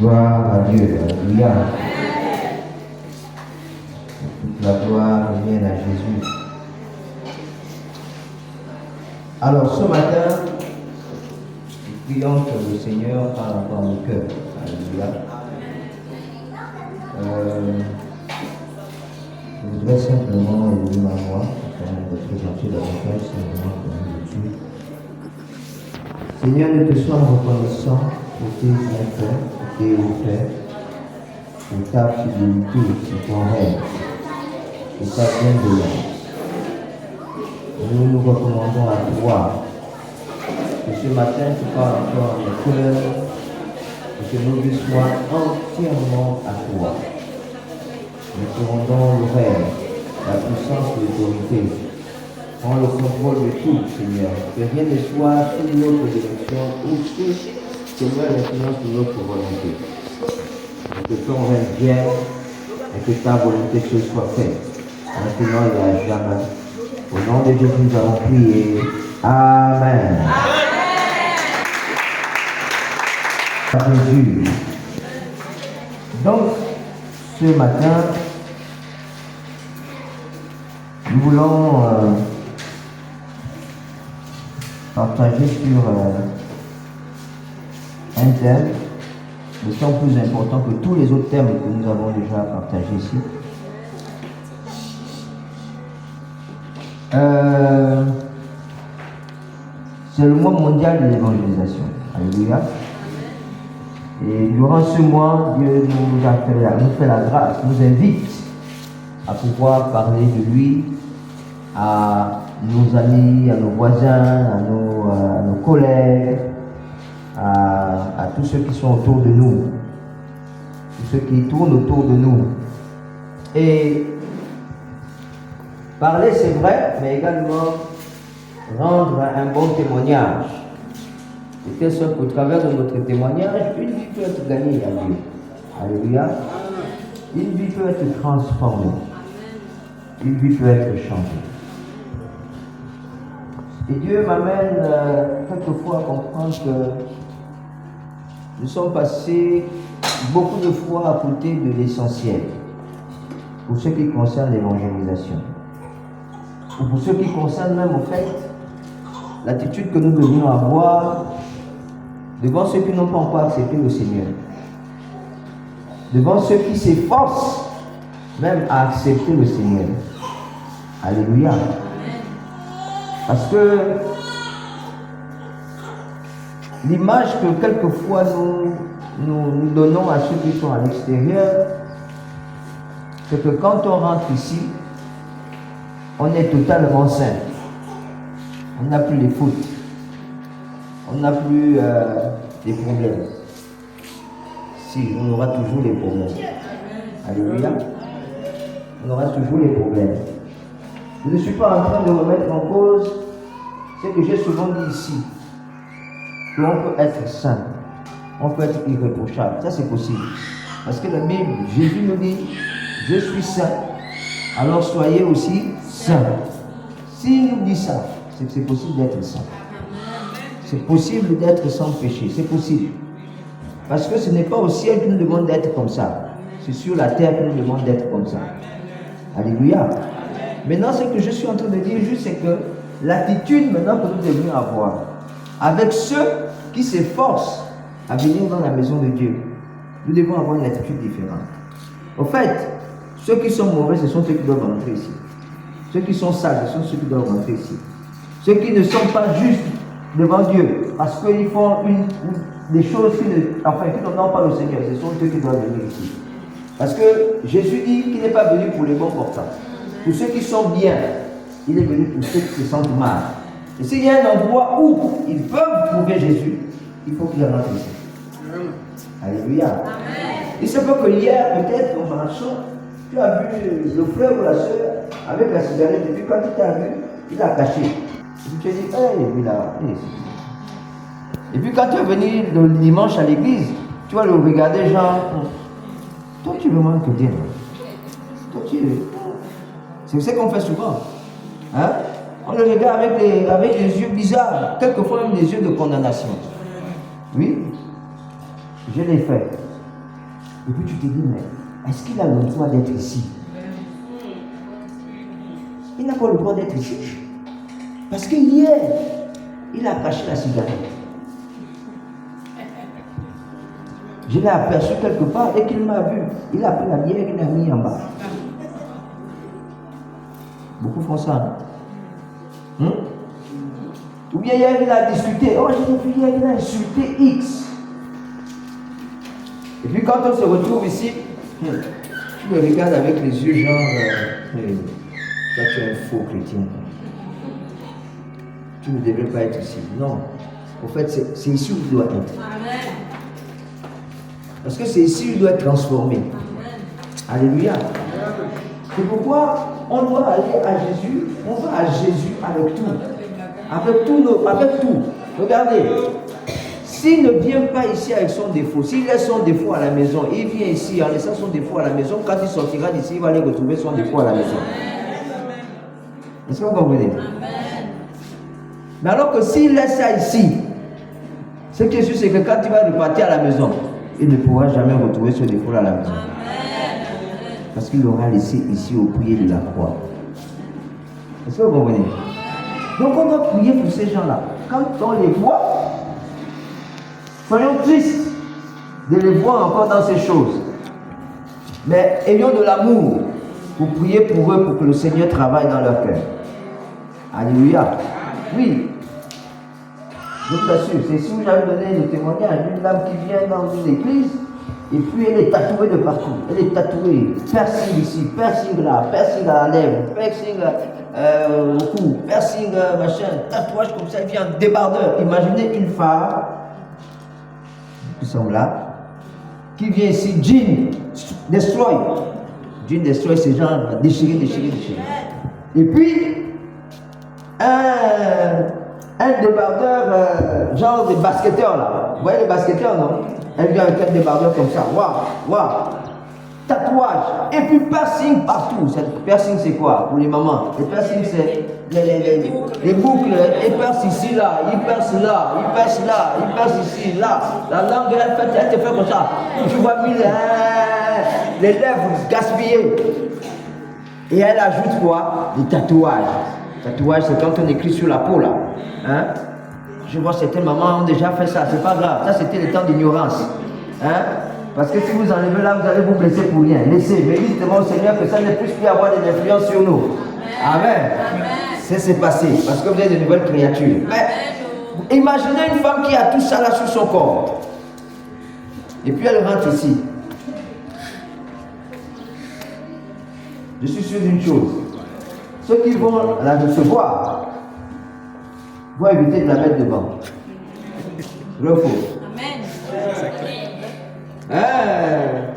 Gloire à Dieu. Alléluia. Toute la gloire revient à Jésus. Alors ce matin, nous prions que le Seigneur parle dans nos cœurs. Alléluia. Je voudrais simplement élever ma voix afin de présenter davantage ce moment de Dieu. Seigneur, nous te sommes reconnaissants pour tes bienfaits, pour tes offerts, pour ta fidélité, pour ton règne, pour ta bienveillance. Nous nous recommandons à toi que ce matin tu parles encore à nos cœurs et que nos vies soient entièrement à toi. Nous te rendons l'oreille, la puissance et l'autorité. Prends le contrôle de tout, Seigneur. Que rien ne soit sous notre direction ou sous, Seigneur, l'influence de notre volonté. Et que ton règne vienne et que ta volonté se soit faite. Maintenant et à jamais. Au nom de Jésus, nous avons prié. Amen. Jésus. Donc, ce matin, nous voulons partager sur un thème, le thème plus important que tous les autres thèmes que nous avons déjà partagés ici. C'est le mois mondial de l'évangélisation. Alléluia. Et durant ce mois, Dieu nous fait la grâce, nous invite à pouvoir parler de lui à nos amis, à nos voisins, à nos collègues, à tous ceux qui sont autour de nous, tous ceux qui tournent autour de nous. Et parler, c'est vrai, mais également rendre un bon témoignage. De telle sorte qu'au travers de notre témoignage, une vie peut être gagnée à Dieu. Alléluia. Une vie peut être transformée. Une vie peut être changée. Et Dieu m'amène quelquefois à comprendre que nous sommes passés beaucoup de fois à côté de l'essentiel pour ce qui concerne l'évangélisation. Ou pour ce qui concerne même au fait l'attitude que nous devons avoir devant ceux qui n'ont pas encore accepté le Seigneur, devant ceux qui s'efforcent même à accepter le Seigneur. Alléluia. Parce que l'image que quelquefois nous donnons à ceux qui sont à l'extérieur, c'est que quand on rentre ici, on est totalement saint. On n'a plus les fautes. On n'a plus les problèmes. Si, on aura toujours les problèmes. Alléluia. On aura toujours les problèmes. Je ne suis pas en train de remettre en cause ce que j'ai souvent dit ici. Qu'on peut être saint. On peut être irréprochable. Ça, c'est possible. Parce que la Bible, Jésus nous dit, je suis saint. Alors soyez aussi saints. S'il nous dit ça, c'est que c'est possible d'être saint. C'est possible d'être sans péché. C'est possible. Parce que ce n'est pas au ciel qu'il nous demande d'être comme ça. C'est sur la terre qu'il nous demande d'être comme ça. Alléluia. Maintenant, ce que je suis en train de dire juste, c'est que l'attitude maintenant que nous devons avoir avec ceux qui s'efforcent à venir dans la maison de Dieu, nous devons avoir une attitude différente. Au fait, ceux qui sont mauvais, ce sont ceux qui doivent rentrer ici. Ceux qui sont sales, ce sont ceux qui doivent rentrer ici. Ceux qui ne sont pas justes devant Dieu, parce qu'ils font des choses qui n'ont pas le Seigneur, ce sont ceux qui doivent venir ici. Parce que Jésus dit qu'il n'est pas venu pour les bons portants. Pour ceux qui sont bien, il est venu pour ceux qui se sentent mal. Et s'il y a un endroit où ils peuvent trouver Jésus, il faut qu'ils rentrent ici. Alléluia. Amen. Il se peut que hier, peut-être, en marchant, tu as vu le frère ou la soeur avec la cigarette, et puis quand il t'a vu, il a caché. Et puis tu as dit, hey, lui là, et puis quand tu es venu le dimanche à l'église, tu vas le regarder genre, toi tu me manques bien. Toi tu... C'est ce qu'on fait souvent. Hein? On le regarde avec les yeux bizarres, quelquefois même des yeux de condamnation. Oui, je l'ai fait. Et puis tu te dis, mais est-ce qu'il a le droit d'être ici? Il n'a pas le droit d'être ici. Parce que hier, il a caché la cigarette. Je l'ai aperçu quelque part et qu'il m'a vu. Il a pris la bière, il l'a mis en bas. Beaucoup font ça. Ou bien hier, il a discuté. Oh, j'ai vu hier, il a insulté X. Et puis quand on se retrouve ici, tu me regardes avec les yeux genre, toi tu es un faux chrétien. Tu ne devrais pas être ici. Non. En fait, c'est ici où tu dois être. Parce que c'est ici où tu dois être transformé. Alléluia. C'est pourquoi on doit aller à Jésus. On va à Jésus avec tout. Avec tout. Regardez. S'il ne vient pas ici avec son défaut, s'il laisse son défaut à la maison, il vient ici en laissant son défaut à la maison, quand il sortira d'ici, il va aller retrouver son défaut à la maison. Est-ce que vous comprenez? Mais alors que s'il laisse ça ici, ce qui est sûr, c'est que quand il va repartir à la maison, il ne pourra jamais retrouver ce défaut à la maison. Parce qu'il l'aura laissé ici au pied de la croix. Est-ce que vous comprenez? Donc on doit prier pour ces gens-là. Quand on les voit, soyons tristes de les voir encore dans ces choses. Mais ayons de l'amour pour prier pour eux, pour que le Seigneur travaille dans leur cœur. Alléluia. Oui. Je vous assure, c'est si vous avez donné le témoignage d'une dame qui vient dans une église, et puis elle est tatouée de partout. Elle est tatouée, piercing ici, piercing là, piercing à la lèvre, piercing au cou, piercing machin, tatouage comme ça, elle vient en débardeur. Imaginez une femme qui sont là, qui vient ici, jean, destroy. Jean destroy, c'est genre déchiré. Et puis, un débardeur, genre des basketteurs là. Vous voyez les basketteurs, non? Elle vient avec un débardeur comme ça. Waouh. Tatouage. Et puis piercing partout. Piercing c'est quoi pour les mamans? Les piercing c'est les boucles. Ils percent ici, là. Ils percent là. Ils percent là. Ils percent ici, là. La langue, elle te fait comme ça. Tu vois les lèvres gaspillées. Et elle ajoute quoi? Des tatouages. Tatouage, c'est quand on écrit sur la peau là. Hein? Je vois certaines mamans ont déjà fait ça, c'est pas grave. Ça c'était le temps d'ignorance. Hein? Parce que si vous enlevez là, vous allez vous blesser pour rien. Laissez, mais dites au Seigneur que ça ne puisse plus avoir d'influence sur nous. Amen. C'est passé, parce que vous êtes de nouvelles créatures. Mais imaginez une femme qui a tout ça là sur son corps. Et puis elle rentre ici. Je suis sûr d'une chose. Ceux qui vont la recevoir vont éviter de la mettre devant. Vrai ou faux?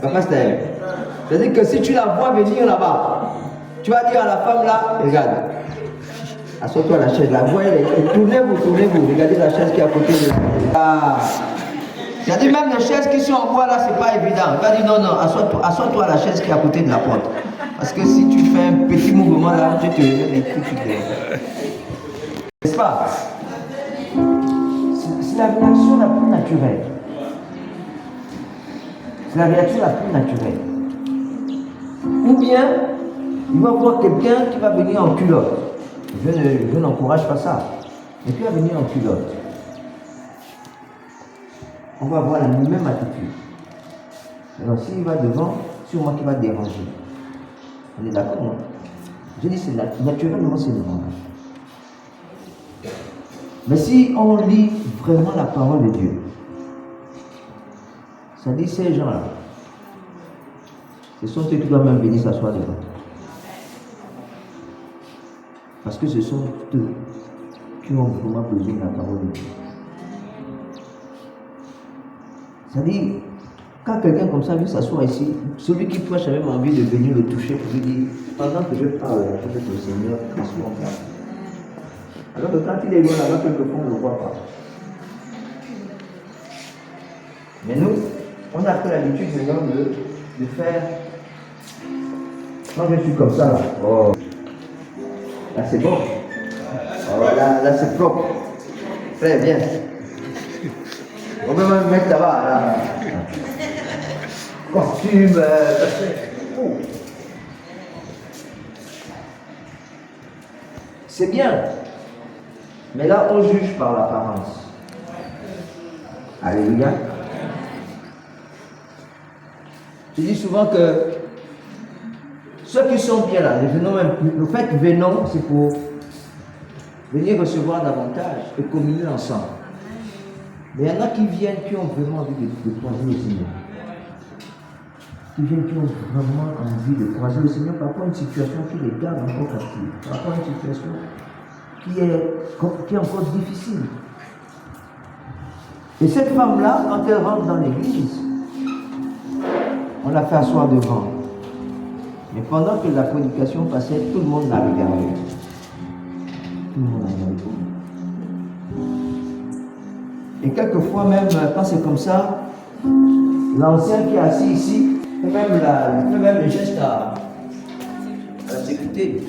Papa Steve. C'est-à-dire que si tu la vois venir là-bas, tu vas dire à la femme là, regarde, assois-toi à la chaise, la voix elle est, tournez-vous, regardez la chaise qui est à côté de la. C'est-à-dire même les chaises qui sont en bois là, c'est pas évident. Tu vas dire non, assois-toi à la chaise qui est à côté de la porte. Parce que si tu fais un petit mouvement là, tu te n'est-ce pas? C'est la réaction la plus naturelle. C'est la réaction la plus naturelle. Ou bien, il va voir quelqu'un qui va venir en culotte. Je n'encourage pas ça. Mais qui va venir en culotte. On va avoir la même attitude. Alors s'il va devant, sûrement qu'il va déranger. On est d'accord, non? Je dis c'est naturellement c'est devant. Mais si on lit vraiment la parole de Dieu, ça dit ces gens-là, ce sont ceux qui doivent même venir s'asseoir devant. Parce que ce sont eux qui ont vraiment besoin de la parole de Dieu. C'est-à-dire, quand quelqu'un comme ça vient s'asseoir ici, celui qui prêche a même envie de venir le toucher pour lui dire, pendant que je parle, peut-être le Seigneur, assois-toi. Alors que quand il est loin là-bas, quelquefois on ne le voit pas. Mais nous, on a pris l'habitude maintenant de faire. Quand je suis comme ça là, oh, là c'est bon. Oh, là c'est propre. Très bien. On peut même mettre là-bas. Là. costume. Oh. C'est bien. Mais là, on juge par l'apparence. Alléluia. Je dis souvent que ceux qui sont bien là, venons même plus. Le fait venons, c'est pour venir recevoir davantage et communier ensemble. Mais il y en a qui viennent, qui ont vraiment envie de croiser le Seigneur. Qui viennent, qui ont vraiment envie de croiser le Seigneur par rapport à une situation qui les garde encore captifs, par rapport à une situation qui est encore difficile. Et cette femme-là, quand elle rentre dans l'église, on l'a fait asseoir devant. Mais pendant que la prédication passait, tout le monde l'a regardé. Tout le monde l'a regardé. Et quelquefois même, quand c'est comme ça, l'ancien qui est assis ici fait même le geste à la sécurité.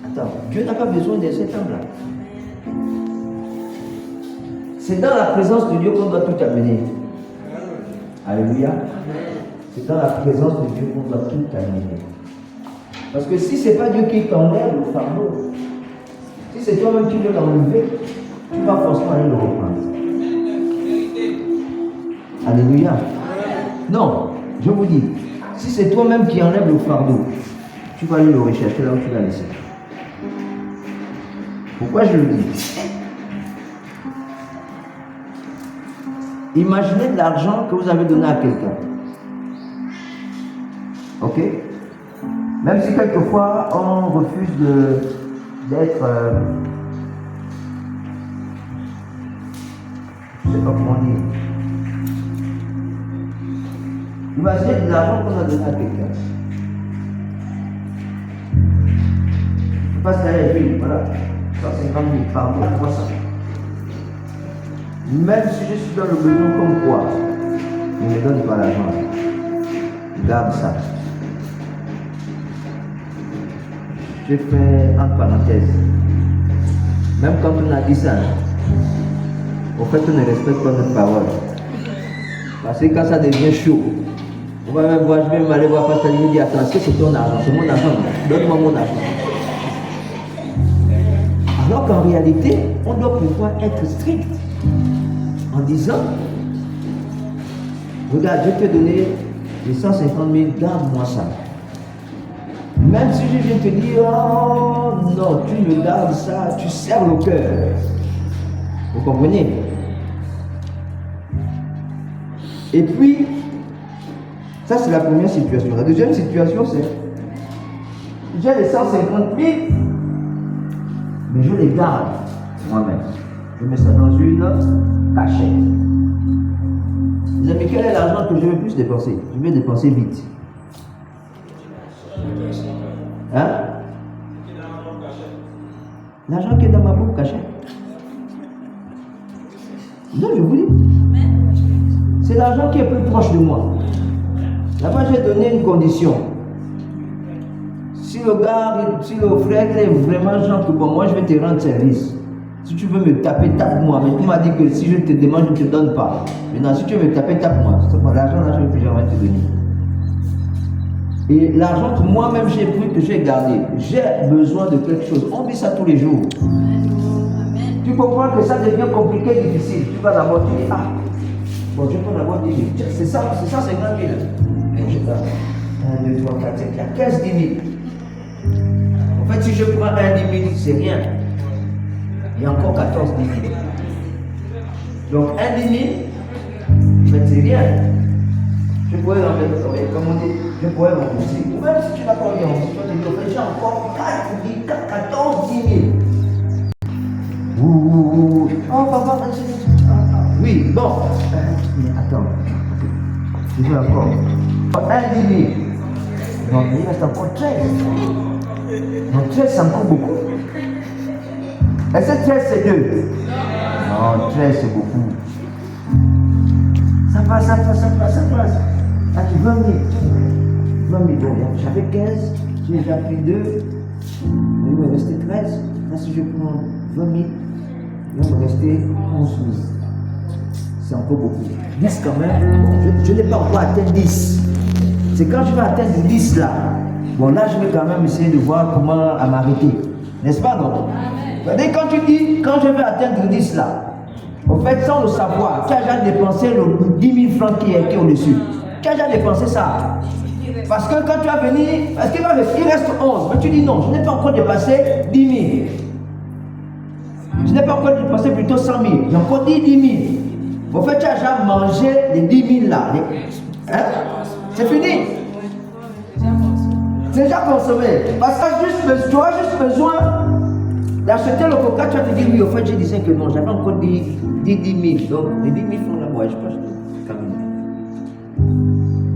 Attends, Dieu n'a pas besoin de cet homme-là. C'est dans la présence de Dieu qu'on doit tout amener. Alléluia. C'est dans la présence de Dieu qu'on doit tout amener. Parce que si ce n'est pas Dieu qui t'enlève le fardeau, si c'est toi-même qui veux l'enlever, tu vas forcément aller le reprendre. Alléluia. Non, je vous dis, si c'est toi-même qui enlève le fardeau, tu vas aller le rechercher là où tu l'as laissé. Pourquoi je le dis? Imaginez de l'argent que vous avez donné à quelqu'un. Ok? Même si quelquefois on refuse d'être, je ne sais pas comment dire. Imaginez de l'argent qu'on a donné à quelqu'un. Je passe derrière lui, voilà. 150 000, pardon, 300. Même si je suis dans le besoin comme quoi, il ne me donne pas l'argent. Garde ça. Je fais entre parenthèses. Même quand on a dit ça, au fait, on ne respecte pas notre parole. Parce que quand ça devient chaud, on va même voir, je vais même aller voir Pasteur, il me dit, attends, est-ce que c'est ton argent? C'est mon argent. Donne-moi mon argent. Alors qu'en réalité, on doit pouvoir être strict en disant, regarde, je t'ai donné les 150 000, garde-moi ça. Même si je viens te dire, oh non, tu me gardes ça, tu serres le cœur. Vous comprenez? Et puis, ça c'est la première situation. La deuxième situation c'est, j'ai les 150 000, mais je les garde moi-même. Je mets ça dans une cachette. Les amis, quel est l'argent que je veux plus dépenser? Je vais dépenser vite. Hein? L'argent qui est dans ma bourse cachée. Non, je vous dis. C'est l'argent qui est plus proche de moi. Là-bas, j'ai donné une condition. Si le gars, si le frère est vraiment genre que bon, moi je vais te rendre service. Si tu veux me taper, tape-moi. Mais tu m'as dit que si je te demande, je ne te donne pas. Maintenant, si tu veux me taper, tape-moi. C'est pas l'argent, là, je vais jamais te donner. Et l'argent que moi-même j'ai pris, que j'ai gardé, j'ai besoin de quelque chose. On vit ça tous les jours. Tu comprends que ça devient compliqué, difficile. Tu vas d'abord dire, ah, bon, je peux d'abord dire, c'est ça, 50 000. Et je garde 1, 2, 3, 4, 5, il y a 15, 10 000. En fait, si je prends 1, 10 000, c'est rien. Il y a encore 14, 10 000. Donc, 1, 10 000, en fait, c'est rien. Je pourrais en fait, comme on dit, je pourrais rembourser. Ou même si tu n'as pas envie de rembourser, j'ai encore 14, 10 000. Ouh, oh papa, oui, bon. Mais attends, je veux encore 1 10 000. Donc il reste encore 13. Donc 13 c'est encore beaucoup. Est-ce que 13 c'est 2? Non, 13 c'est beaucoup. Ça passe. Ah, tu 20 000. 20 000, bon, j'avais 15, j'ai déjà pris 2. Il me restait 13. Là, si je prends 20 000, Il va me rester 11 000. C'est encore beaucoup. 10 quand même. Je n'ai pas encore atteint 10. C'est quand je vais atteindre 10 là. Bon, là, je vais quand même essayer de voir comment m'arrêter. N'est-ce pas, non? Quand tu dis, quand je vais atteindre 10 là, en fait, sans le savoir, tu as déjà dépensé le 10 000 francs qui est au-dessus. Tu as déjà dépensé ça. Parce que quand tu vas venir, parce qu'il reste 11, mais tu dis non, je n'ai pas encore dépassé 10 000. Je n'ai pas encore dépassé plutôt 100 000. J'ai encore dit 10 000. En fait, tu as déjà mangé les 10 000 là. Hein? C'est fini. C'est déjà consommé. Parce que tu auras juste besoin d'acheter le coca, tu vas te dire oui, au fait, je disais que non, j'avais encore dit 10 000. Donc, les 10 000 francs là, ouais, je pense que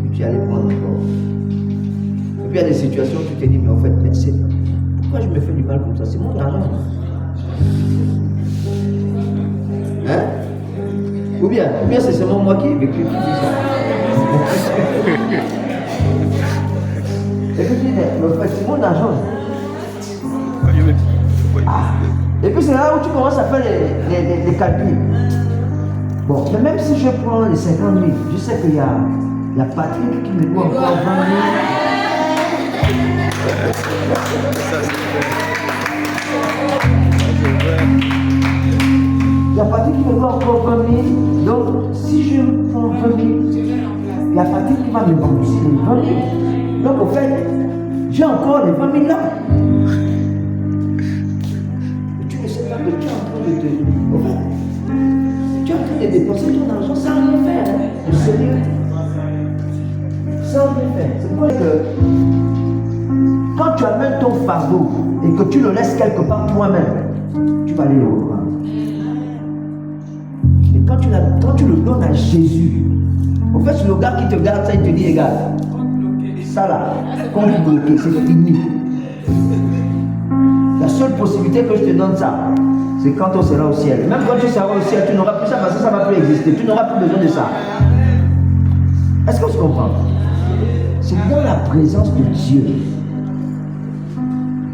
puis tu allais prendre encore. Et puis il y a des situations où tu te dis, mais en fait, pourquoi je me fais du mal comme ça? C'est mon argent. Hein? Ou bien c'est seulement moi qui ai vécu tout ça. Et puis tu dis, mais en fait, c'est mon argent. Et puis c'est là où tu commences à faire les calculs. Bon, mais même si je prends les 50 000, je sais qu'il y a Patrick qui me doit encore 20 000. Il y a Patrick qui me doit encore 20 000. Donc, si je prends 20 000, il y a Patrick qui va me rembourser les 20 000. Donc, au fait, j'ai encore les 20 000 là. Et tu ne sais pas que tu es en train de te... Au fait, tu es en train de dépenser ton argent sans rien faire. De sérieux. Sans rien faire. C'est pour ça que quand tu amènes ton fardeau et que tu le laisses quelque part toi-même, tu vas aller le reprendre. Et quand tu le donnes à Jésus, en fait, c'est le gars qui te garde ça, il te dit, regarde, ça là, compte bloqué, c'est fini. La seule possibilité que je te donne ça, c'est quand on sera au ciel. Même quand tu seras au ciel, tu n'auras plus ça parce que ça ne va plus exister. Tu n'auras plus besoin de ça. Est-ce qu'on se comprend? C'est dans la présence de Dieu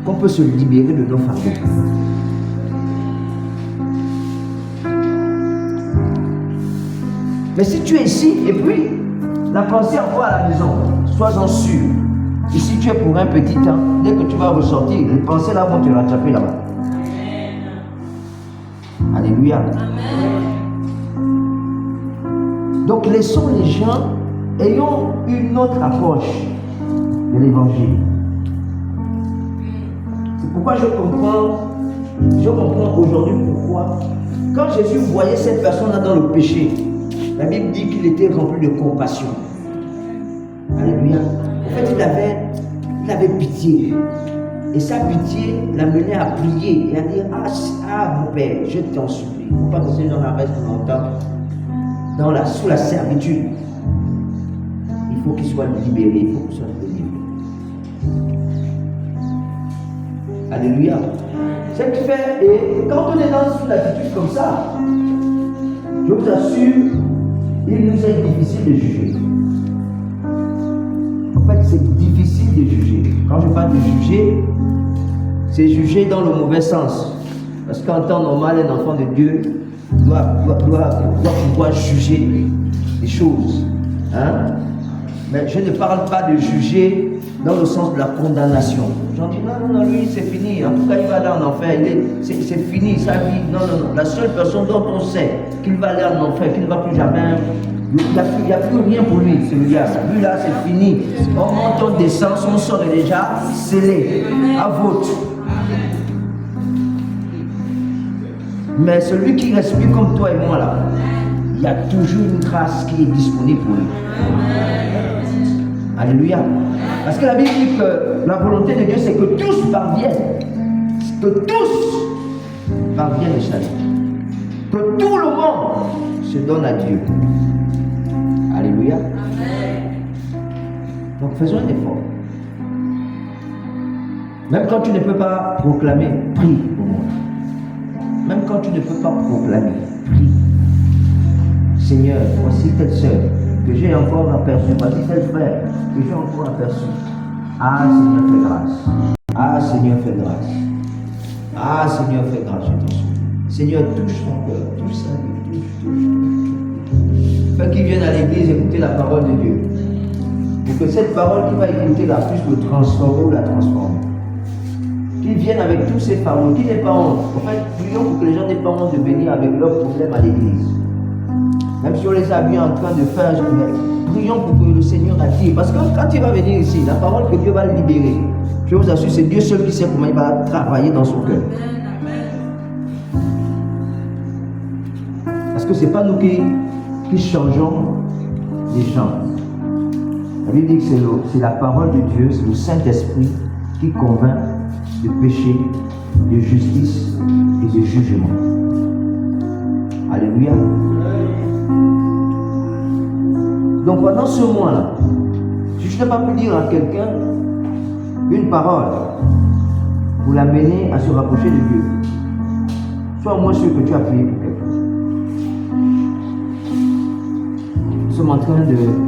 qu'on peut se libérer de nos fardeaux. Mais si tu es ici et puis la pensée envoie à la maison, sois-en sûr. Ici tu es pour un petit temps, dès que tu vas ressortir, les pensées là vont te rattraper là-bas. Alléluia. Donc laissons les gens ayant une autre approche de l'évangile. C'est pourquoi je comprends aujourd'hui pourquoi, quand Jésus voyait cette personne-là dans le péché, la Bible dit qu'il était rempli de compassion. Alléluia. En fait, il avait pitié. Et sa pitié l'amenait à prier et à dire, ah mon Père, je t'en supplie. Il ne faut pas que ces gens-là restent longtemps sous la servitude. Il faut qu'ils soient libérés, il faut qu'ils soient délivrés. Alléluia. C'est ce qui fait, et quand on est dans une attitude comme ça, je vous assure, il nous est difficile de juger. En fait, c'est difficile de juger. Quand je parle de juger, c'est juger dans le mauvais sens. Parce qu'en temps normal, un enfant de Dieu doit pouvoir juger les choses. Hein? Mais je ne parle pas de juger dans le sens de la condamnation. J'en dis non, lui c'est fini. En tout cas, il va aller en enfer. C'est fini, sa vie. Non. La seule personne dont on sait qu'il va aller en enfer, qu'il ne va plus jamais. Il n'y a plus rien pour lui, celui-là. Lui là, c'est fini. On monte, on descend, son sort est déjà scellé. À vote. Mais celui qui respire comme toi et moi là, il y a toujours une grâce qui est disponible pour lui. Alléluia. Parce que la Bible dit que la volonté de Dieu, c'est que tous parviennent. Que tous parviennent au salut. Que tout le monde se donne à Dieu. Alléluia. Donc faisons un effort. Même quand tu ne peux pas proclamer, prie pour moi. Même quand tu ne peux pas proclamer, prie. Seigneur, voici telle sœur que j'ai encore aperçue. Voici tel frère que j'ai encore aperçu. Ah Seigneur, fais grâce. Ah Seigneur, fais grâce. Ah Seigneur, fais grâce, je t'en supplie. Le Seigneur touche son cœur, touche sa vie, touche. Fait qu'il vienne à l'église écouter la parole de Dieu. Et que cette parole qu'il va écouter la plus le transformer ou la transformer. Qu'il vienne avec tous ses fardeaux, qu'il n'ait pas honte. En fait, prions pour que les gens n'aient pas honte de venir avec leurs problèmes à l'église. Même si on les a vus en train de faire, prions pour que le Seigneur attire. Parce que quand il va venir ici, la parole que Dieu va le libérer, je vous assure, c'est Dieu seul qui sait comment il va travailler dans son cœur. Parce que ce n'est pas nous qui changeons les gens. La Bible dit que c'est la parole de Dieu, c'est le Saint-Esprit qui convainc de péché, de justice et de jugement. Alléluia. Donc pendant ce mois-là, si je n'ai pas pu dire à quelqu'un une parole pour l'amener à se rapprocher de Dieu, sois au moins sûr que tu as prié pour quelqu'un. Nous sommes en train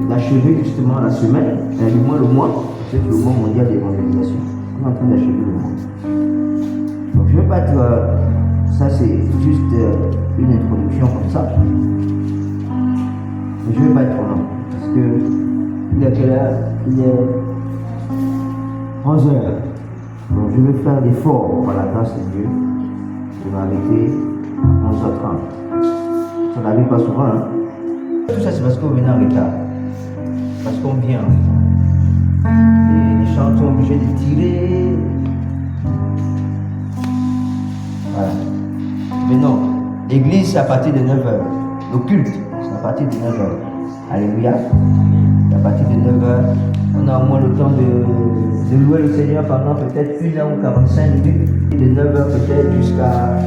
d'achever justement la semaine, du moins le mois, c'est le mois mondial d'évangélisation. On est en train d'achever le mois. Donc je ne vais pas être... ça c'est juste une introduction comme ça. Mais je ne vais pas être trop long. Parce que il est quelle heure? Il est 11 heures. Donc je vais faire l'effort par la grâce de Dieu de m'arrêter à 11h30. Ça n'arrive pas souvent. Hein? Tout ça c'est parce qu'on venait en retard. Parce qu'on vient en retard. Et les chants sont obligés de tirer. Voilà. Mais non, l'église c'est à partir de 9h. Le culte c'est à partir de 9h. Alléluia. À partir de 9h, on a au moins le temps de louer le Seigneur pendant peut-être 1h ou 45 minutes. Et de 9h peut-être jusqu'à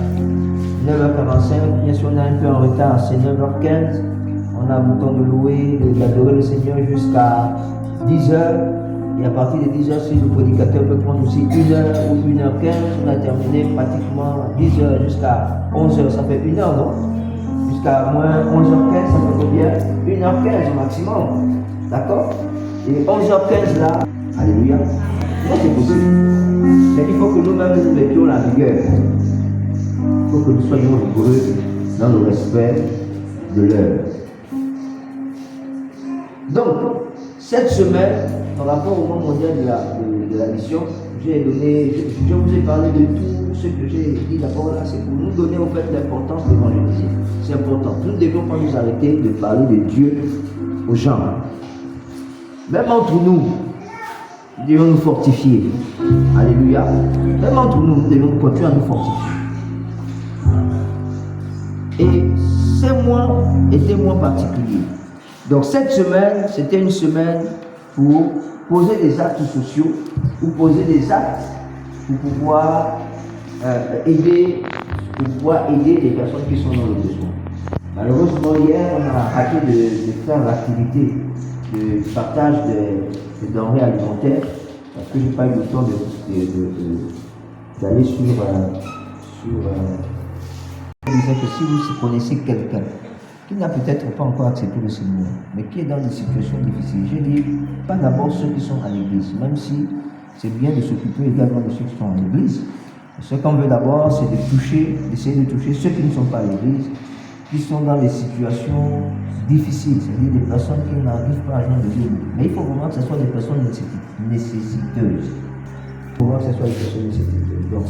9h45. Bien sûr, on a un peu en retard, c'est 9h15. On a le temps de louer, d'adorer le Seigneur jusqu'à 10h. Et à partir de 10h, si le prédicateur peut prendre aussi 1h ou 1h15, on a terminé pratiquement 10h jusqu'à 11h. Ça fait 1h, non? Jusqu'à moins 11h15, ça fait combien? 1h15 au maximum. D'accord? Et 11h15 là, alléluia. Non, c'est possible. Mais il faut que nous-mêmes nous mettions la rigueur. Il faut que nous soyons rigoureux dans le respect de l'heure. Donc, cette semaine, par rapport au mois mondial de la mission, je vous ai parlé de tout ce que j'ai dit d'abord là, c'est pour nous donner en fait l'importance d'évangéliser. C'est important. Nous ne devons pas nous arrêter de parler de Dieu aux gens. Même entre nous, nous devons nous fortifier. Alléluia. Même entre nous, nous devons continuer à nous fortifier. Et ces mois étaient mois particuliers. Donc cette semaine, c'était une semaine pour poser des actes sociaux, ou poser des actes pour pouvoir aider les personnes qui sont dans le besoin. Malheureusement, hier, on a arrêté de faire l'activité de partage de denrées alimentaires parce que je n'ai pas eu le temps d'aller sur je disais que si vous connaissez quelqu'un qui n'a peut-être pas encore accepté le Seigneur, mais qui est dans des situations difficiles, je dis pas d'abord ceux qui sont à l'église, même si c'est bien de s'occuper également de ceux qui sont à l'église. Ce qu'on veut d'abord, c'est d'essayer de toucher ceux qui ne sont pas à l'église, qui sont dans des situations difficiles, c'est-à-dire des personnes qui n'arrivent pas à joindre Dieu. Mais il faut vraiment que ce soit des personnes nécessiteuses. Il faut vraiment que ce soit des personnes nécessiteuses. Donc,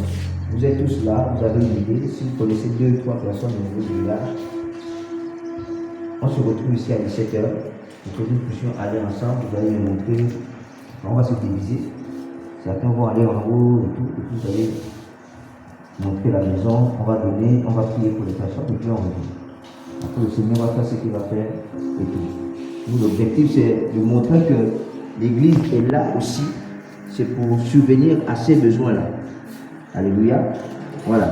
vous êtes tous là, vous avez une idée. Si vous connaissez 2 ou 3 personnes au niveau du village, on se retrouve ici à 17h. Pour que nous puissions aller ensemble, vous allez me montrer. On va se diviser. Certains vont aller en haut et tout vous allez montrer la maison. On va donner, on va prier pour les personnes et puis on revient. Après, le Seigneur va faire ce qu'il va faire et tout. L'objectif, c'est de montrer que l'Église est là aussi. C'est pour subvenir à ces besoins-là. Alléluia. Voilà.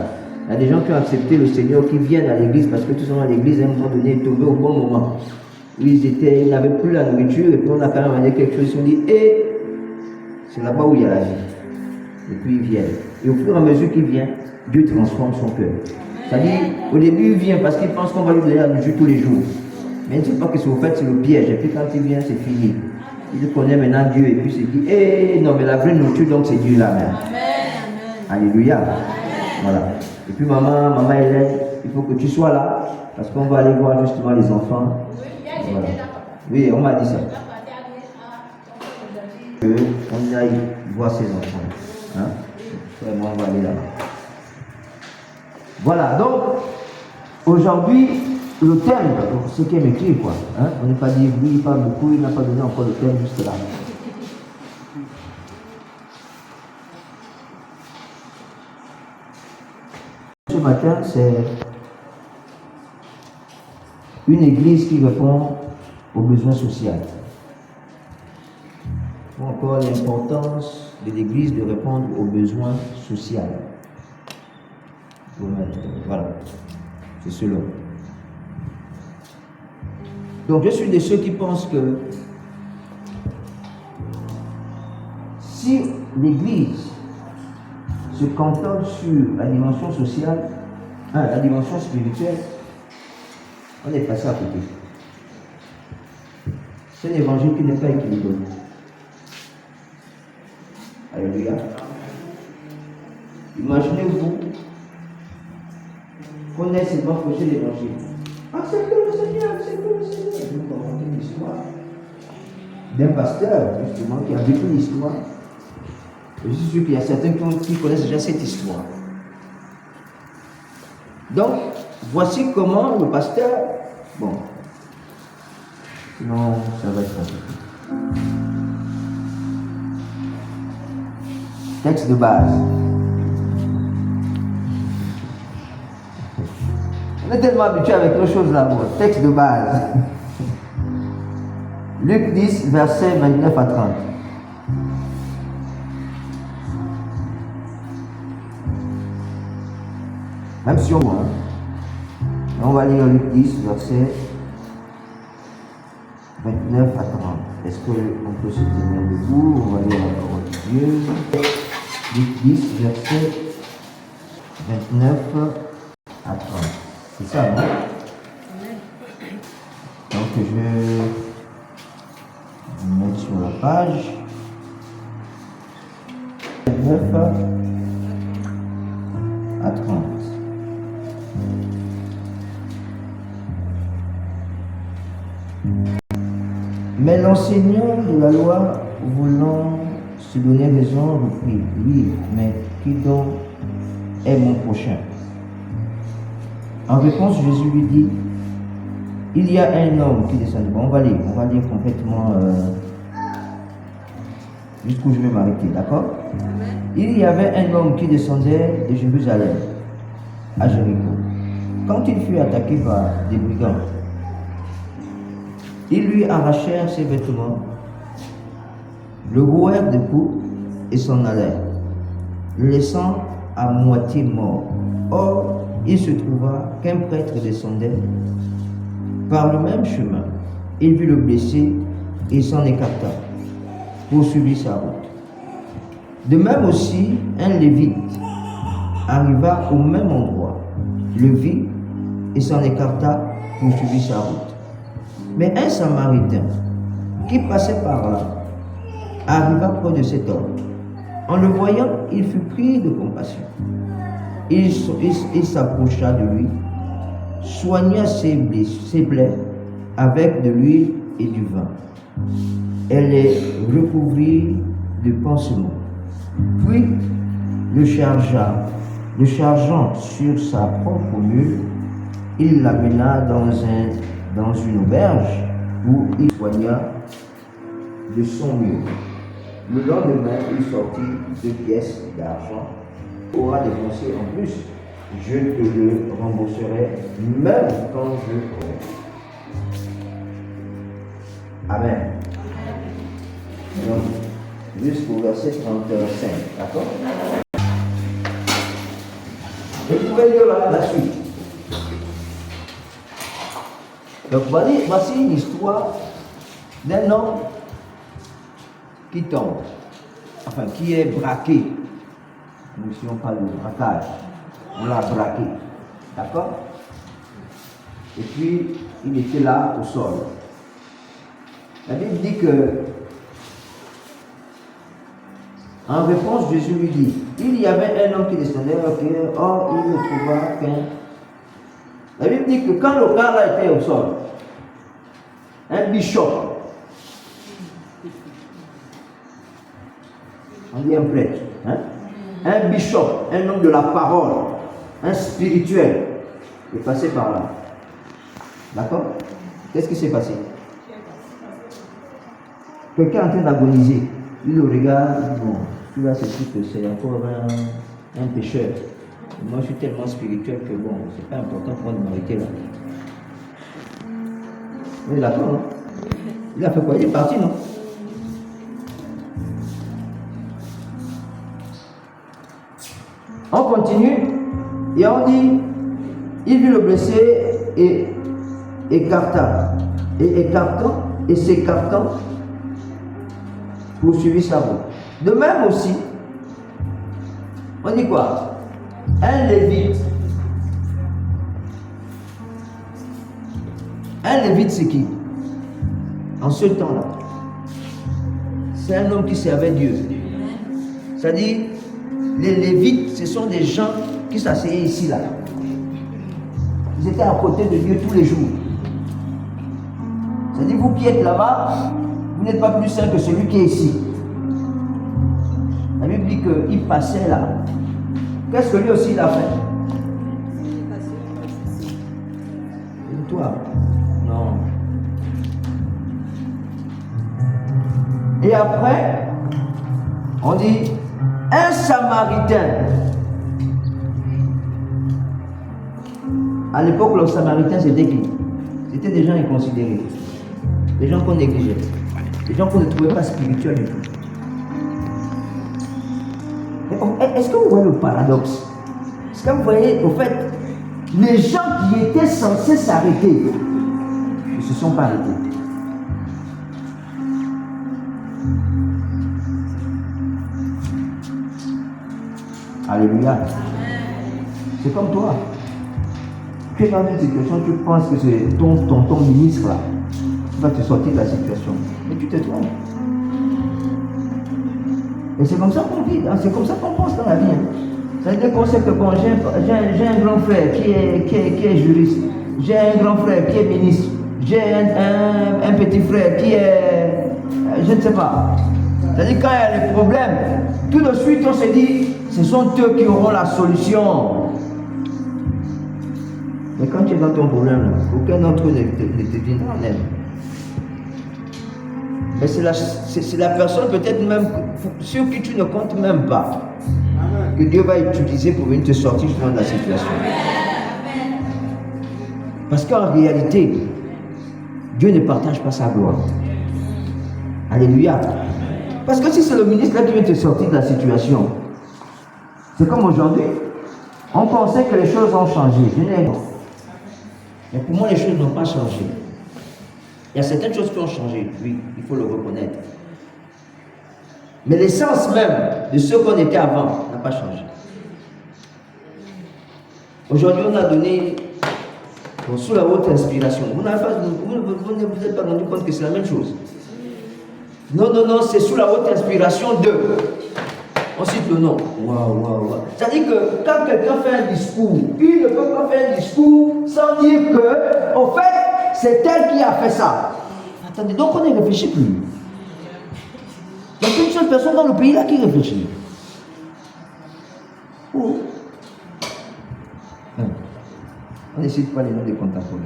Il y a des gens qui ont accepté le Seigneur, qui viennent à l'église parce que tout simplement l'église à un moment donné est tombée au bon moment. Où ils n'avaient plus la nourriture et puis on a quand même amené quelque chose. Ils se sont dit, c'est là-bas où il y a la vie. Et puis ils viennent. Et au fur et à mesure qu'ils viennent, Dieu transforme son cœur. C'est-à-dire, au début il vient parce qu'il pense qu'on va lui donner la nourriture tous les jours. Mais il ne sait pas que c'est au fait, c'est le piège. Et puis quand il vient, c'est fini. Il connaît maintenant Dieu et puis il se dit, non mais la vraie nourriture donc c'est Dieu là même. Alléluia. Voilà. Et puis maman Hélène, il faut que tu sois là, parce qu'on va aller voir justement les enfants. Voilà. Oui, on m'a dit ça. On aille voir ses enfants. Hein? Vraiment, on va aller là-bas. Voilà, donc, aujourd'hui, le thème, ce qui est métier, quoi. Hein? On n'est pas dit, oui, il parle beaucoup, il n'a pas donné encore le thème juste là. Ce matin, c'est une église qui répond aux besoins sociaux. Ou encore l'importance de l'église de répondre aux besoins sociaux. Voilà, c'est cela. Donc je suis de ceux qui pensent que si l'église se cantonne sur la dimension sociale, la dimension spirituelle, on est passé à côté. C'est un évangile qui n'est pas équilibré. Alléluia. Imaginez-vous qu'on ait seulement prêché l'évangile. Acceptez le Seigneur, acceptez le Seigneur. Je vous raconter une histoire d'un pasteur, justement, qui a vécu l'histoire. Je suis sûr qu'il y a certains qui connaissent déjà cette histoire. Donc, voici comment le pasteur. Bon, sinon, ça va être compliqué. Texte de base. On est tellement habitué avec nos choses là-bas. Texte de base. Luc 10, versets 29 à 30. Même si on voit. On va lire Luc 10, versets 29 à 30. Est-ce qu'on peut se tenir debout? On va lire la parole de Dieu. Luc 10, verset 29 à 30. C'est ça, non? Donc je vais mettre sur la page 29 à 30. Mais l'enseignant de la loi, voulant se donner raison, reprit, oui, mais qui donc est mon prochain? En réponse, Jésus lui dit, il y a un homme qui descend. Bon, on va lire complètement jusqu'où je vais m'arrêter, d'accord? Il y avait un homme qui descendait de Jérusalem à Jéricho. Quand il fut attaqué par des brigands, ils lui arrachèrent ses vêtements, le rouèrent de coups et s'en allèrent, le laissant à moitié mort. Or, il se trouva qu'un prêtre descendait par le même chemin. Il vit le blessé et s'en écarta, poursuivit sa route. De même aussi, un lévite arriva au même endroit, le vit et s'en écarta, poursuivit sa route. Mais un Samaritain qui passait par là arriva près de cet homme. En le voyant, il fut pris de compassion. Il s'approcha de lui, soigna ses plaies avec de l'huile et du vin, et les recouvrit de pansements. Puis, le chargeant sur sa propre mule, il l'amena dans une auberge où il soigna de son mieux. Le lendemain, il sortit 2 pièces d'argent. Aura dépensé en plus, je te le rembourserai même quand je pourrai. Amen. Donc, jusqu'au verset 35, d'accord? Et vous pouvez lire la suite. Donc voici une histoire d'un homme qui tombe, enfin qui est braqué. Nous si on parle de braquage, on l'a braqué, d'accord? Et puis il était là au sol. La Bible dit que, en réponse, Jésus lui dit, il y avait un homme qui descendait, or il ne trouva La Bible dit que quand le gars là était au sol, un bishop, on dit un prêtre, hein? Un bishop, un homme de la parole, un spirituel, est passé par là. D'accord? Qu'est-ce qui s'est passé? Quelqu'un est en train d'agoniser. Il le regarde, il dit, bon, tu vois, c'est tout que c'est encore un pécheur. Moi, je suis tellement spirituel que bon, c'est pas important pour moi de m'arrêter là. Oui, d'accord, non? Il a fait quoi? Il est parti, non? On continue et on dit, il vit le blessé et écarta, et s'écartant, poursuivit sa route. De même aussi, on dit quoi? Un lévite. Un lévite, c'est qui? En ce temps-là, c'est un homme qui servait Dieu. C'est-à-dire, les lévites, ce sont des gens qui s'asseyaient ici, là. Ils étaient à côté de Dieu tous les jours. C'est-à-dire, vous qui êtes là-bas, vous n'êtes pas plus saint que celui qui est ici. La Bible dit qu'il passait là. Qu'est-ce que lui aussi il a fait? Et toi? Non. Et après, on dit un Samaritain. À l'époque, le Samaritain, c'était qui? C'était des gens inconsidérés. Des gens qu'on négligeait. Des gens qu'on ne trouvait pas spirituels du tout. Est-ce que vous voyez le paradoxe? Est-ce que vous voyez, au fait, les gens qui étaient censés s'arrêter ne se sont pas arrêtés. Alléluia. C'est comme toi. Tu es dans une situation, tu penses que c'est ton ministre là qui va te sortir de la situation. Mais tu te trompes. Et c'est comme ça qu'on vit, hein? C'est comme ça qu'on pense dans la vie. Hein? C'est-à-dire qu'on sait que bon, j'ai un grand frère qui est juriste, j'ai un grand frère qui est ministre, j'ai un petit frère qui est, je ne sais pas. C'est-à-dire quand il y a des problèmes, tout de suite on se dit, ce sont eux qui auront la solution. Mais quand tu es dans ton problème, là, aucun d'entre eux ne te dit en aide. Mais c'est la personne peut-être même sur qui tu ne comptes même pas que Dieu va utiliser pour venir te sortir de la situation. Parce qu'en réalité, Dieu ne partage pas sa gloire. Alléluia. Parce que si c'est le ministre là qui vient te sortir de la situation, c'est comme aujourd'hui, on pensait que les choses ont changé. Mais pour moi, les choses n'ont pas changé. Il y a certaines choses qui ont changé, oui, il faut le reconnaître. Mais l'essence même de ce qu'on était avant n'a pas changé. Aujourd'hui, on a donné, sous la haute inspiration, vous n'êtes pas rendu compte que c'est la même chose. Non, c'est sous la haute inspiration de. On cite le nom. Waouh. C'est-à-dire que quand quelqu'un fait un discours, il ne peut pas faire un discours sans dire que, au fait, c'est elle qui a fait ça. Attendez, donc on ne réfléchit plus. Il n'y a qu'une seule personne dans le pays là qui réfléchit. Oh. On ne cite pas les noms des contemporains.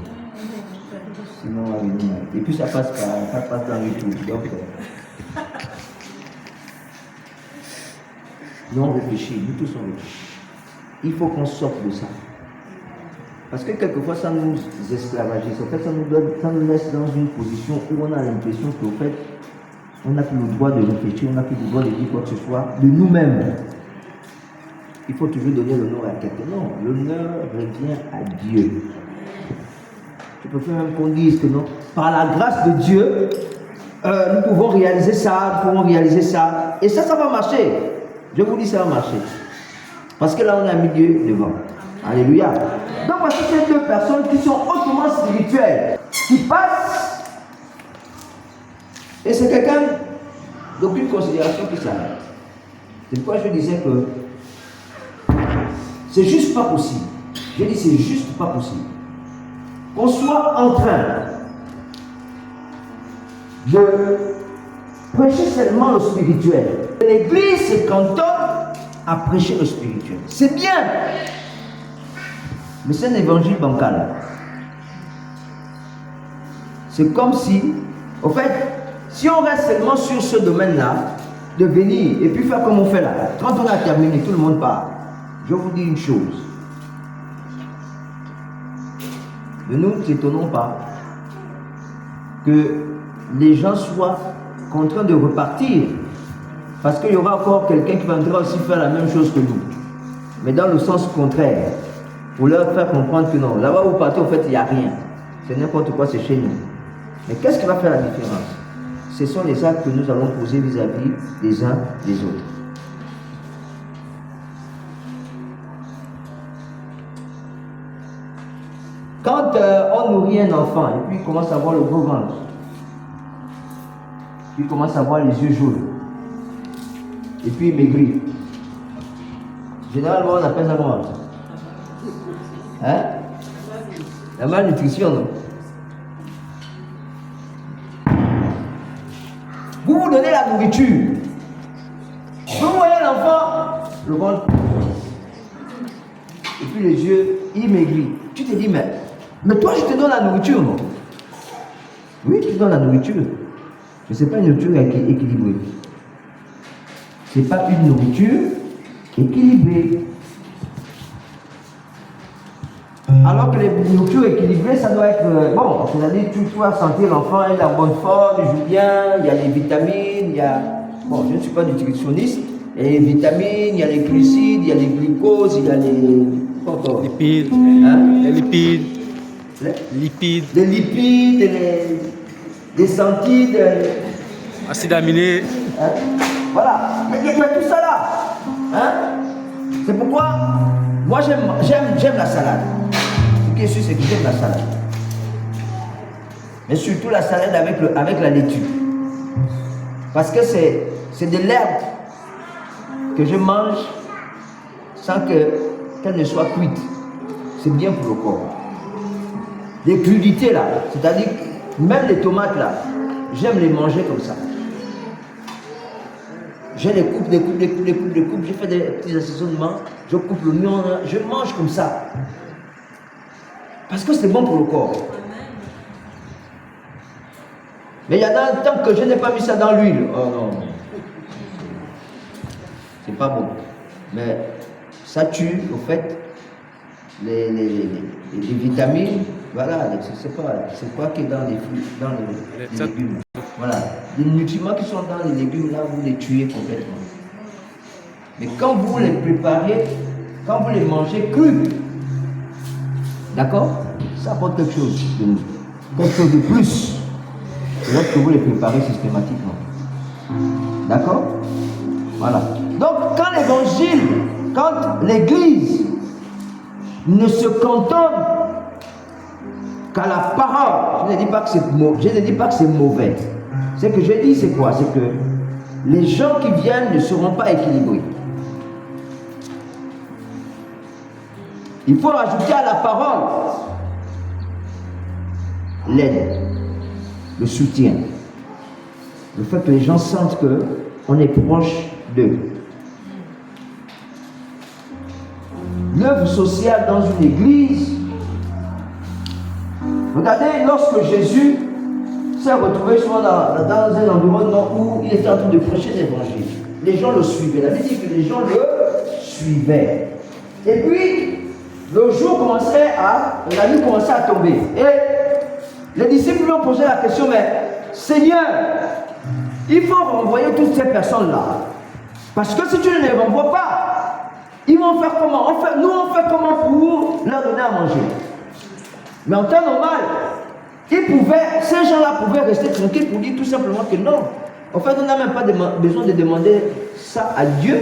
Sinon, on va venir. Et puis ça passe dans YouTube. Donc, nous on réfléchit, nous tous on réfléchit. Il faut qu'on sorte de ça. Parce que quelquefois ça nous esclavagise, en fait ça nous laisse dans une position où on a l'impression qu'au fait, on n'a plus le droit de réfléchir, on n'a plus le droit de dire quoi que ce soit de nous-mêmes. Il faut toujours donner l'honneur à quelqu'un. Non, l'honneur revient à Dieu. Je peux faire même qu'on dise que non, par la grâce de Dieu, nous pouvons réaliser ça, et ça va marcher. Je vous dis, ça va marcher. Parce que là, on a mis Dieu devant. Alléluia. Donc, voici ces deux personnes qui sont hautement spirituelles, qui passent, et c'est quelqu'un d'aucune considération qui s'arrête. C'est pourquoi je disais que c'est juste pas possible. Je dis, c'est juste pas possible qu'on soit en train de prêcher seulement le spirituel. L'Église se cantonne à prêcher le spirituel. C'est bien, mais c'est un évangile bancal. C'est comme si, au fait, si on reste seulement sur ce domaine-là, de venir et puis faire comme on fait là, quand on a terminé, tout le monde part. Je vous dis une chose. Ne nous étonnons pas que les gens soient contraints de repartir, parce qu'il y aura encore quelqu'un qui viendra aussi faire la même chose que nous, mais dans le sens contraire, pour leur faire comprendre que non, là-bas où vous partez, en fait, il n'y a rien. C'est n'importe quoi, c'est chez nous. Mais qu'est-ce qui va faire la différence? Ce sont les actes que nous allons poser vis-à-vis des uns des autres. Quand on nourrit un enfant et puis il commence à avoir le gros ventre, puis il commence à avoir les yeux jaunes, et puis il maigrit, généralement on appelle ça comment? Hein? La malnutrition, non? Vous vous donnez la nourriture. Vous voyez l'enfant, le ventre, et puis les yeux, il maigrit. Tu te dis, mais toi, je te donne la nourriture, non? Oui, tu donnes la nourriture. Mais ce n'est pas une nourriture équilibrée. Ce n'est pas une nourriture équilibrée. Alors que les nourritures équilibrées, ça doit être bon, c'est-à-dire tu dois sentir l'enfant est en bonne forme, il joue bien, il y a les vitamines, il y a. Bon, je ne suis pas nutritionniste, il y a les vitamines, il y a les glucides, il y a les glucoses, il y a les. Lipides. Hein? Les lipides. Lipides. Les lipides, les sentides. Acides aminés. Hein? Voilà, il y a tout ça là. Hein? C'est pourquoi moi j'aime la salade. Ce qui est sûr, c'est que j'aime la salade. Mais surtout la salade avec la laitue. Parce que c'est de l'herbe que je mange sans qu'elle ne soit cuite. C'est bien pour le corps. Les crudités là, c'est-à-dire même les tomates là, j'aime les manger comme ça. Je les coupe, je fais des petits assaisonnements, je coupe l'oignon, je mange comme ça. Parce que c'est bon pour le corps. Mais il y a un temps que je n'ai pas mis ça dans l'huile. Oh non. C'est pas bon. Mais ça tue, au fait, les vitamines. Voilà, c'est quoi qui est dans les fruits, dans les légumes. Voilà. Les nutriments qui sont dans les légumes, là, vous les tuez complètement. Mais quand vous les préparez, quand vous les mangez crus, d'accord? Ça apporte quelque chose de plus. Lorsque vous les préparez systématiquement. D'accord? Voilà. Donc, quand l'évangile, quand l'église ne se cantonne qu'à la parole, je ne dis pas que c'est mauvais. Ce que je dis, c'est quoi? C'est que les gens qui viennent ne seront pas équilibrés. Il faut rajouter à la parole l'aide, le soutien, le fait que les gens sentent qu'on est proche d'eux. L'œuvre sociale dans une église, regardez, lorsque Jésus s'est retrouvé souvent dans un environnement où il était en train de prêcher l'évangile, les gens le suivaient. La Bible dit que les gens le suivaient. Et puis, le jour commençait la nuit commençait à tomber. Et les disciples lui ont posé la question, mais Seigneur, il faut renvoyer toutes ces personnes-là. Parce que si tu ne les renvoies pas, ils vont faire comment? Nous, on fait comment pour leur donner à manger? Mais en temps normal, ces gens-là pouvaient rester tranquilles pour dire tout simplement que non. En fait, on n'a même pas besoin de demander ça à Dieu,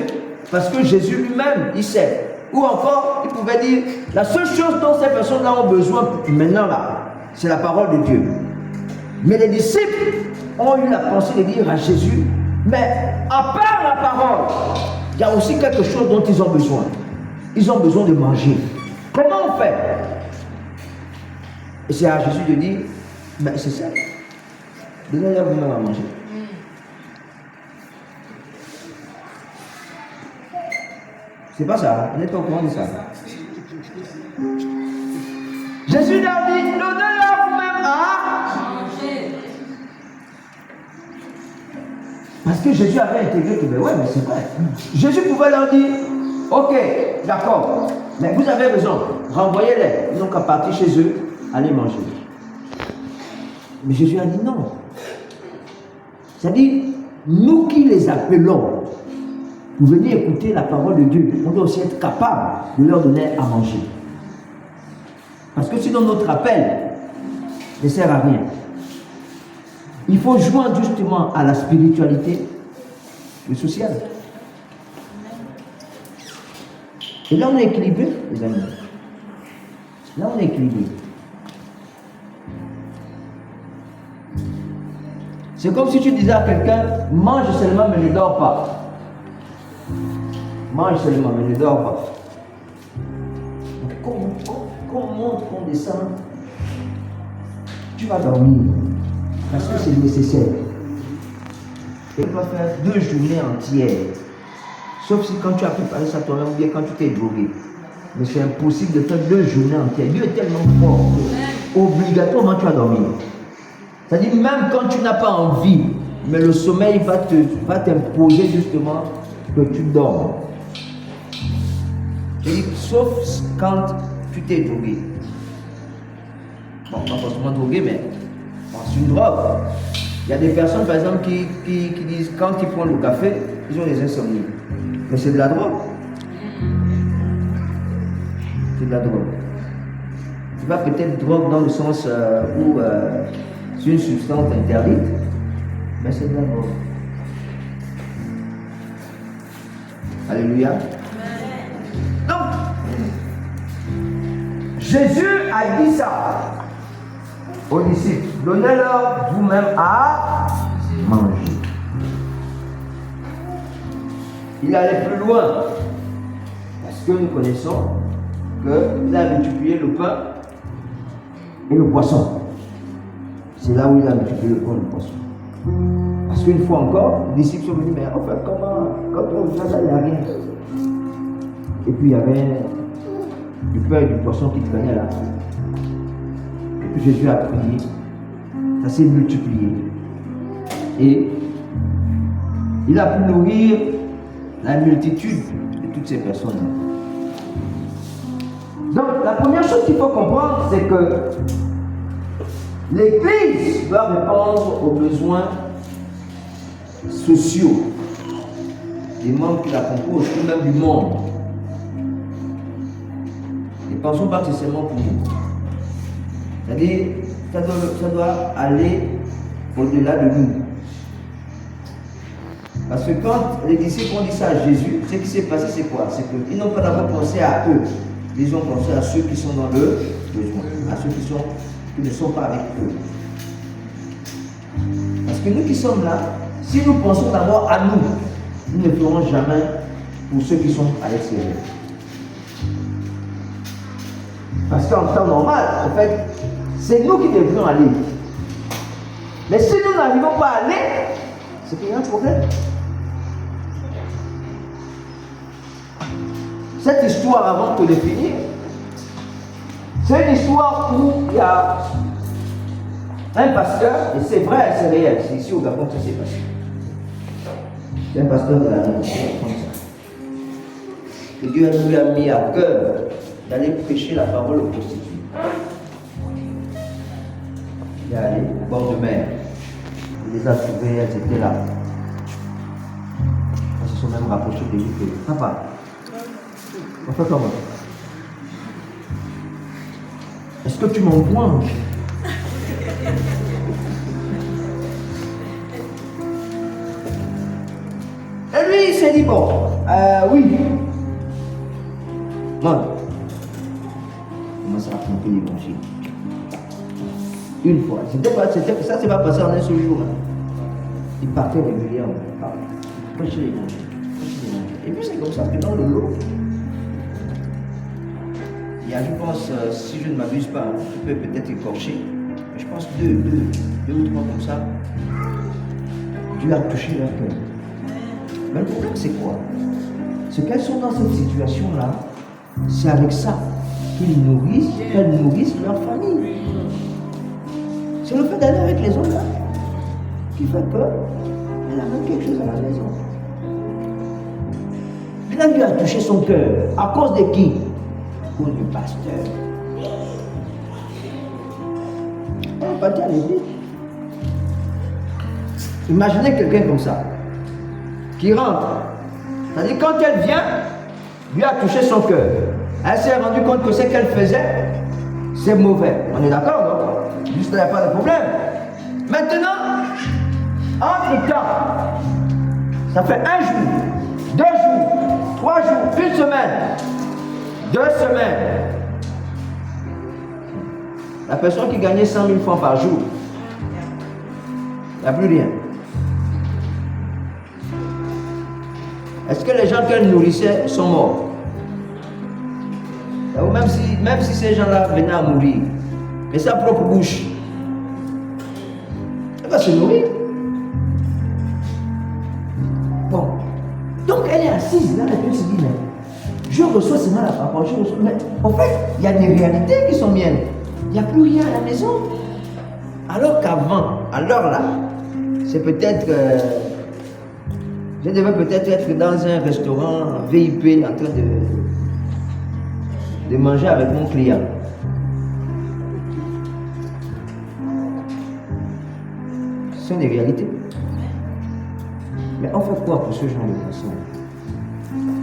parce que Jésus lui-même, il sait. Ou encore, il pouvait dire, la seule chose dont ces personnes-là ont besoin maintenant, là, c'est la parole de Dieu. Mais les disciples ont eu la pensée de dire à Jésus, mais à part la parole, il y a aussi quelque chose dont ils ont besoin. Ils ont besoin de manger. Comment on fait? Et c'est à Jésus de dire, ben c'est ça. Donnez-leur vous-même à manger. C'est pas ça, on n'est pas au courant de ça. Jésus leur dit, donnez-leur vous-même à manger. Parce que Jésus avait intégré que, ben ouais, mais c'est vrai. Jésus pouvait leur dire, ok, d'accord, mais vous avez raison, renvoyez-les. Ils n'ont qu'à partir chez eux, aller manger. Mais Jésus a dit non. C'est-à-dire, nous qui les appelons pour venir écouter la parole de Dieu, on doit aussi être capable de leur donner à manger. Parce que sinon notre appel ne sert à rien. Il faut joindre justement à la spiritualité le social. Et là on est équilibré, les amis. Là on est équilibré. C'est comme si tu disais à quelqu'un, mange seulement mais ne dors pas. Mange seulement mais ne dors pas. Qu'on monte, qu'on descend, tu vas dormir. Parce que c'est nécessaire. Et tu vas faire 2 journées entières. Sauf si quand tu as préparé ça toi-même ou bien quand tu t'es drogué. Mais c'est impossible de faire 2 journées entières. Dieu est tellement fort que obligatoirement tu vas dormir. C'est-à-dire même quand tu n'as pas envie, mais le sommeil va t'imposer justement que tu dors. C'est-à-dire, sauf quand tu t'es drogué. Bon, pas forcément drogué, mais bon, c'est une drogue. Il y a des personnes, par exemple, qui disent quand ils prennent le café, ils ont des insomnies. Mais c'est de la drogue. C'est de la drogue. C'est pas peut-être drogue dans le sens où c'est une substance interdite, mais c'est de la drogue. Alléluia. Donc, Jésus a dit ça aux disciples. Donnez-leur vous-même à manger. Il allait plus loin. Parce que nous connaissons qu'il a multiplié le pain et le poisson. C'est là où il a multiplié le pain et le poisson. Parce qu'une fois encore, les disciples sont venus, mais en fait, comment, quand on voit ça, il n'y a rien. Et puis il y avait du pain et du poisson qui traînaient là. Et puis Jésus a prié, ça s'est multiplié. Et il a pu nourrir la multitude de toutes ces personnes. Donc la première chose qu'il faut comprendre, c'est que l'Église doit répondre aux besoins sociaux des membres qui la composent, ou même du monde. Ne pensons pas que c'est seulement pour nous. C'est-à-dire, ça doit aller au-delà de nous. Parce que quand les disciples ont dit ça à Jésus, ce qui s'est passé, c'est quoi? C'est qu'ils n'ont pas d'abord pensé à eux. Ils ont pensé à ceux qui sont dans le besoin, à ceux qui ne sont pas avec eux. Parce que nous qui sommes là, si nous pensons d'abord à nous, nous ne ferons jamais pour ceux qui sont à l'extérieur. Parce qu'en temps normal, en fait, c'est nous qui devrions aller. Mais si nous n'arrivons pas à aller, c'est qu'il y a un problème. Cette histoire, avant de finir, c'est une histoire où il y a un pasteur, et c'est vrai, c'est réel, c'est ici au Gabon que ça s'est passé. C'est un pasteur de la Réunion, comme ça. Et Dieu lui a mis à cœur d'aller prêcher la parole aux prostituées. Il est allé au bord de mer. Il les a trouvées, elles étaient là. Elles se sont même rapprochées de lui. Papa, on fait comment? Est-ce que tu m'envoies? Et lui, il s'est dit, bon, oui. Non. Il commence à raconter l'évangile. Une fois. Ça s'est pas passé en un seul jour. Hein. Il partait régulièrement. Prêcher l'évangile. Et puis c'est comme ça que dans le lot, il y y a, je pense, si je ne m'abuse pas, je peux peut-être écorcher, mais je pense deux ou trois comme ça. Dieu a touché leur cœur. Mais le problème, c'est quoi? C'est qu'elles sont dans cette situation-là, c'est avec ça qu'elles nourrissent leur famille. C'est le fait d'aller avec les autres là qui fait qu'elle amène quelque chose à la maison. Maintenant, Dieu a touché son cœur. À cause de qui? À cause du pasteur. On va partir à l'église. Imaginez quelqu'un comme ça, qui rentre. C'est-à-dire, quand elle vient, Dieu a touché son cœur. Elle s'est rendue compte que ce qu'elle faisait, c'est mauvais. On est d'accord, non? Juste là, il n'y a pas de problème. Maintenant, entre-temps, ça fait 1 jour, 2 jours, 3 jours, 1 semaine, 2 semaines. La personne qui gagnait 100 000 francs par jour, il n'y a plus rien. Est-ce que les gens qu'elle nourrissait sont morts? Ou même si ces gens-là venaient à mourir, mais sa propre bouche, elle va se nourrir. Bon. Donc elle est assise, là, elle se dit, mais je reçois seulement la parole, je reçois. Mais en fait, il y a des réalités qui sont miennes. Il n'y a plus rien à la maison. Alors qu'avant, alors là, c'est peut-être que je devais peut-être être dans un restaurant VIP en train de manger avec mon client. Ce sont des réalités. Mais on fait quoi pour ce genre de personnes?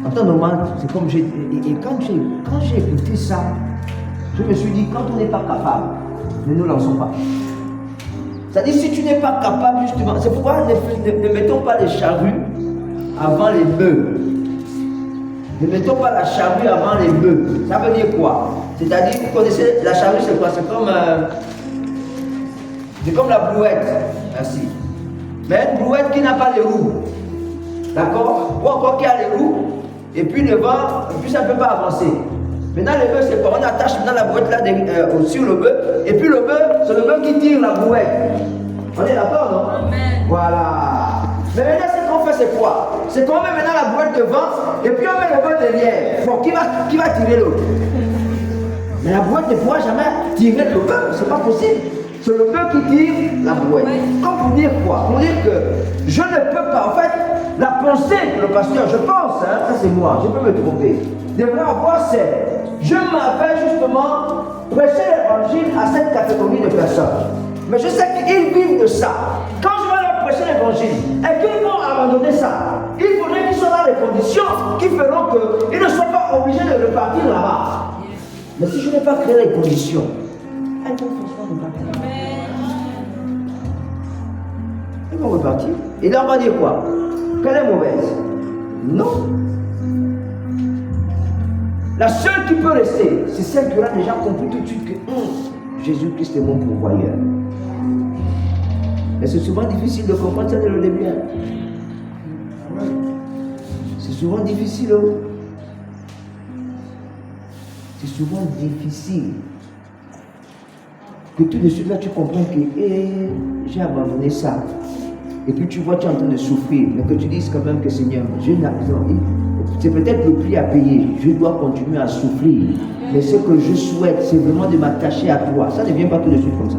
En temps normal, c'est comme j'ai... Et quand j'ai écouté ça, je me suis dit, quand on n'est pas capable, ne nous lançons pas. C'est-à-dire, si tu n'es pas capable, justement, c'est pourquoi ne mettons pas les charrues avant les bœufs. Ne mettons pas la charrue avant les bœufs. Ça veut dire quoi? C'est-à-dire, vous connaissez, la charrue, c'est quoi? C'est comme la brouette. Merci. Mais une brouette qui n'a pas les roues. D'accord? Ou encore qui a les roues, et puis le vent, et puis ça ne peut pas avancer. Maintenant, le bœuf, c'est quoi? On attache maintenant la brouette là sur le bœuf, et puis le bœuf, c'est le bœuf qui tire la brouette. On est d'accord, non? Amen. Voilà. Mais maintenant, ce qu'on fait, c'est quoi? C'est qu'on met maintenant la brouette devant, et puis on met le bœuf derrière. Bon, qui va tirer l'autre? Mais la brouette ne pourra jamais tirer le bœuf, c'est pas possible. C'est le bœuf qui tire la brouette. Comme pour dire quoi? Pour dire que je ne peux pas, en fait, la pensée que le pasteur, je pense, hein, ça c'est moi, je peux me tromper, devrait avoir, c'est je m'appelle justement prêcher l'évangile à cette catégorie de personnes. Mais je sais qu'ils vivent de ça. Quand je vais leur prêcher l'évangile et qu'ils vont abandonner ça, il faudrait qu'ils soient dans les conditions qui feront qu'ils ne soient pas obligés de repartir là-bas. Mais si je n'ai pas créé les conditions, elles vont forcément repartir. Elles vont repartir. Et là, on va dire quoi? Qu'elle est mauvaise? Non. La seule qui peut rester, c'est celle qui aura déjà compris tout de suite que Jésus-Christ est mon pourvoyeur. Mais c'est souvent difficile de comprendre ça dès le début. C'est souvent difficile. C'est souvent difficile. Que tout de suite là tu comprends que j'ai abandonné ça. Et puis tu vois tu es en train de souffrir. Mais que tu dises quand même que Seigneur, c'est peut-être le prix à payer. Je dois continuer à souffrir. Mais ce que je souhaite, c'est vraiment de m'attacher à toi. Ça ne vient pas tout de suite comme ça.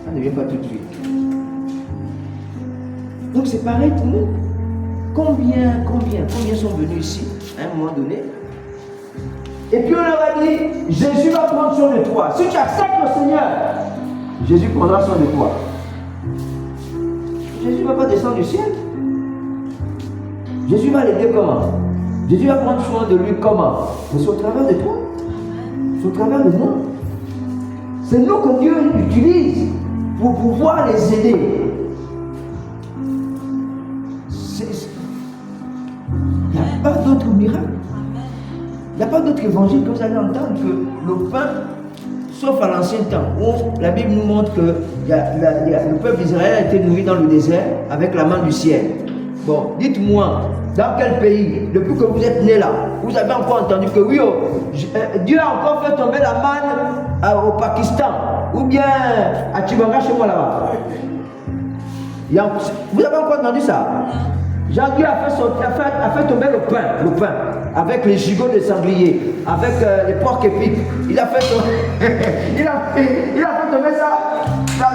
Ça ne vient pas tout de suite. Donc c'est pareil pour nous. Combien sont venus ici à un moment donné? Et puis on leur a dit, Jésus va prendre soin de toi. Si tu acceptes le Seigneur, Jésus prendra soin de toi. Jésus ne va pas descendre du ciel. Jésus va l'aider comment? Jésus va prendre soin de lui comment? Mais c'est au travers de toi. C'est au travers de nous. C'est nous que Dieu utilise pour pouvoir les aider. Il n'y a pas d'autre miracle. Il n'y a pas d'autre évangile que vous allez entendre que le pain, sauf à l'ancien temps, où la Bible nous montre que le peuple d'Israël a été nourri dans le désert avec la main du ciel. Bon, dites-moi, dans quel pays, depuis que vous êtes né là, vous avez encore entendu que oui, Dieu a encore fait tomber la manne au Pakistan, ou bien à Chibanga chez moi là-bas. Vous avez encore entendu ça? Jean-Dieu a fait tomber le pain, avec les gigots de sanglier, avec les porcs épics. Il a fait tomber, il a fait tomber ça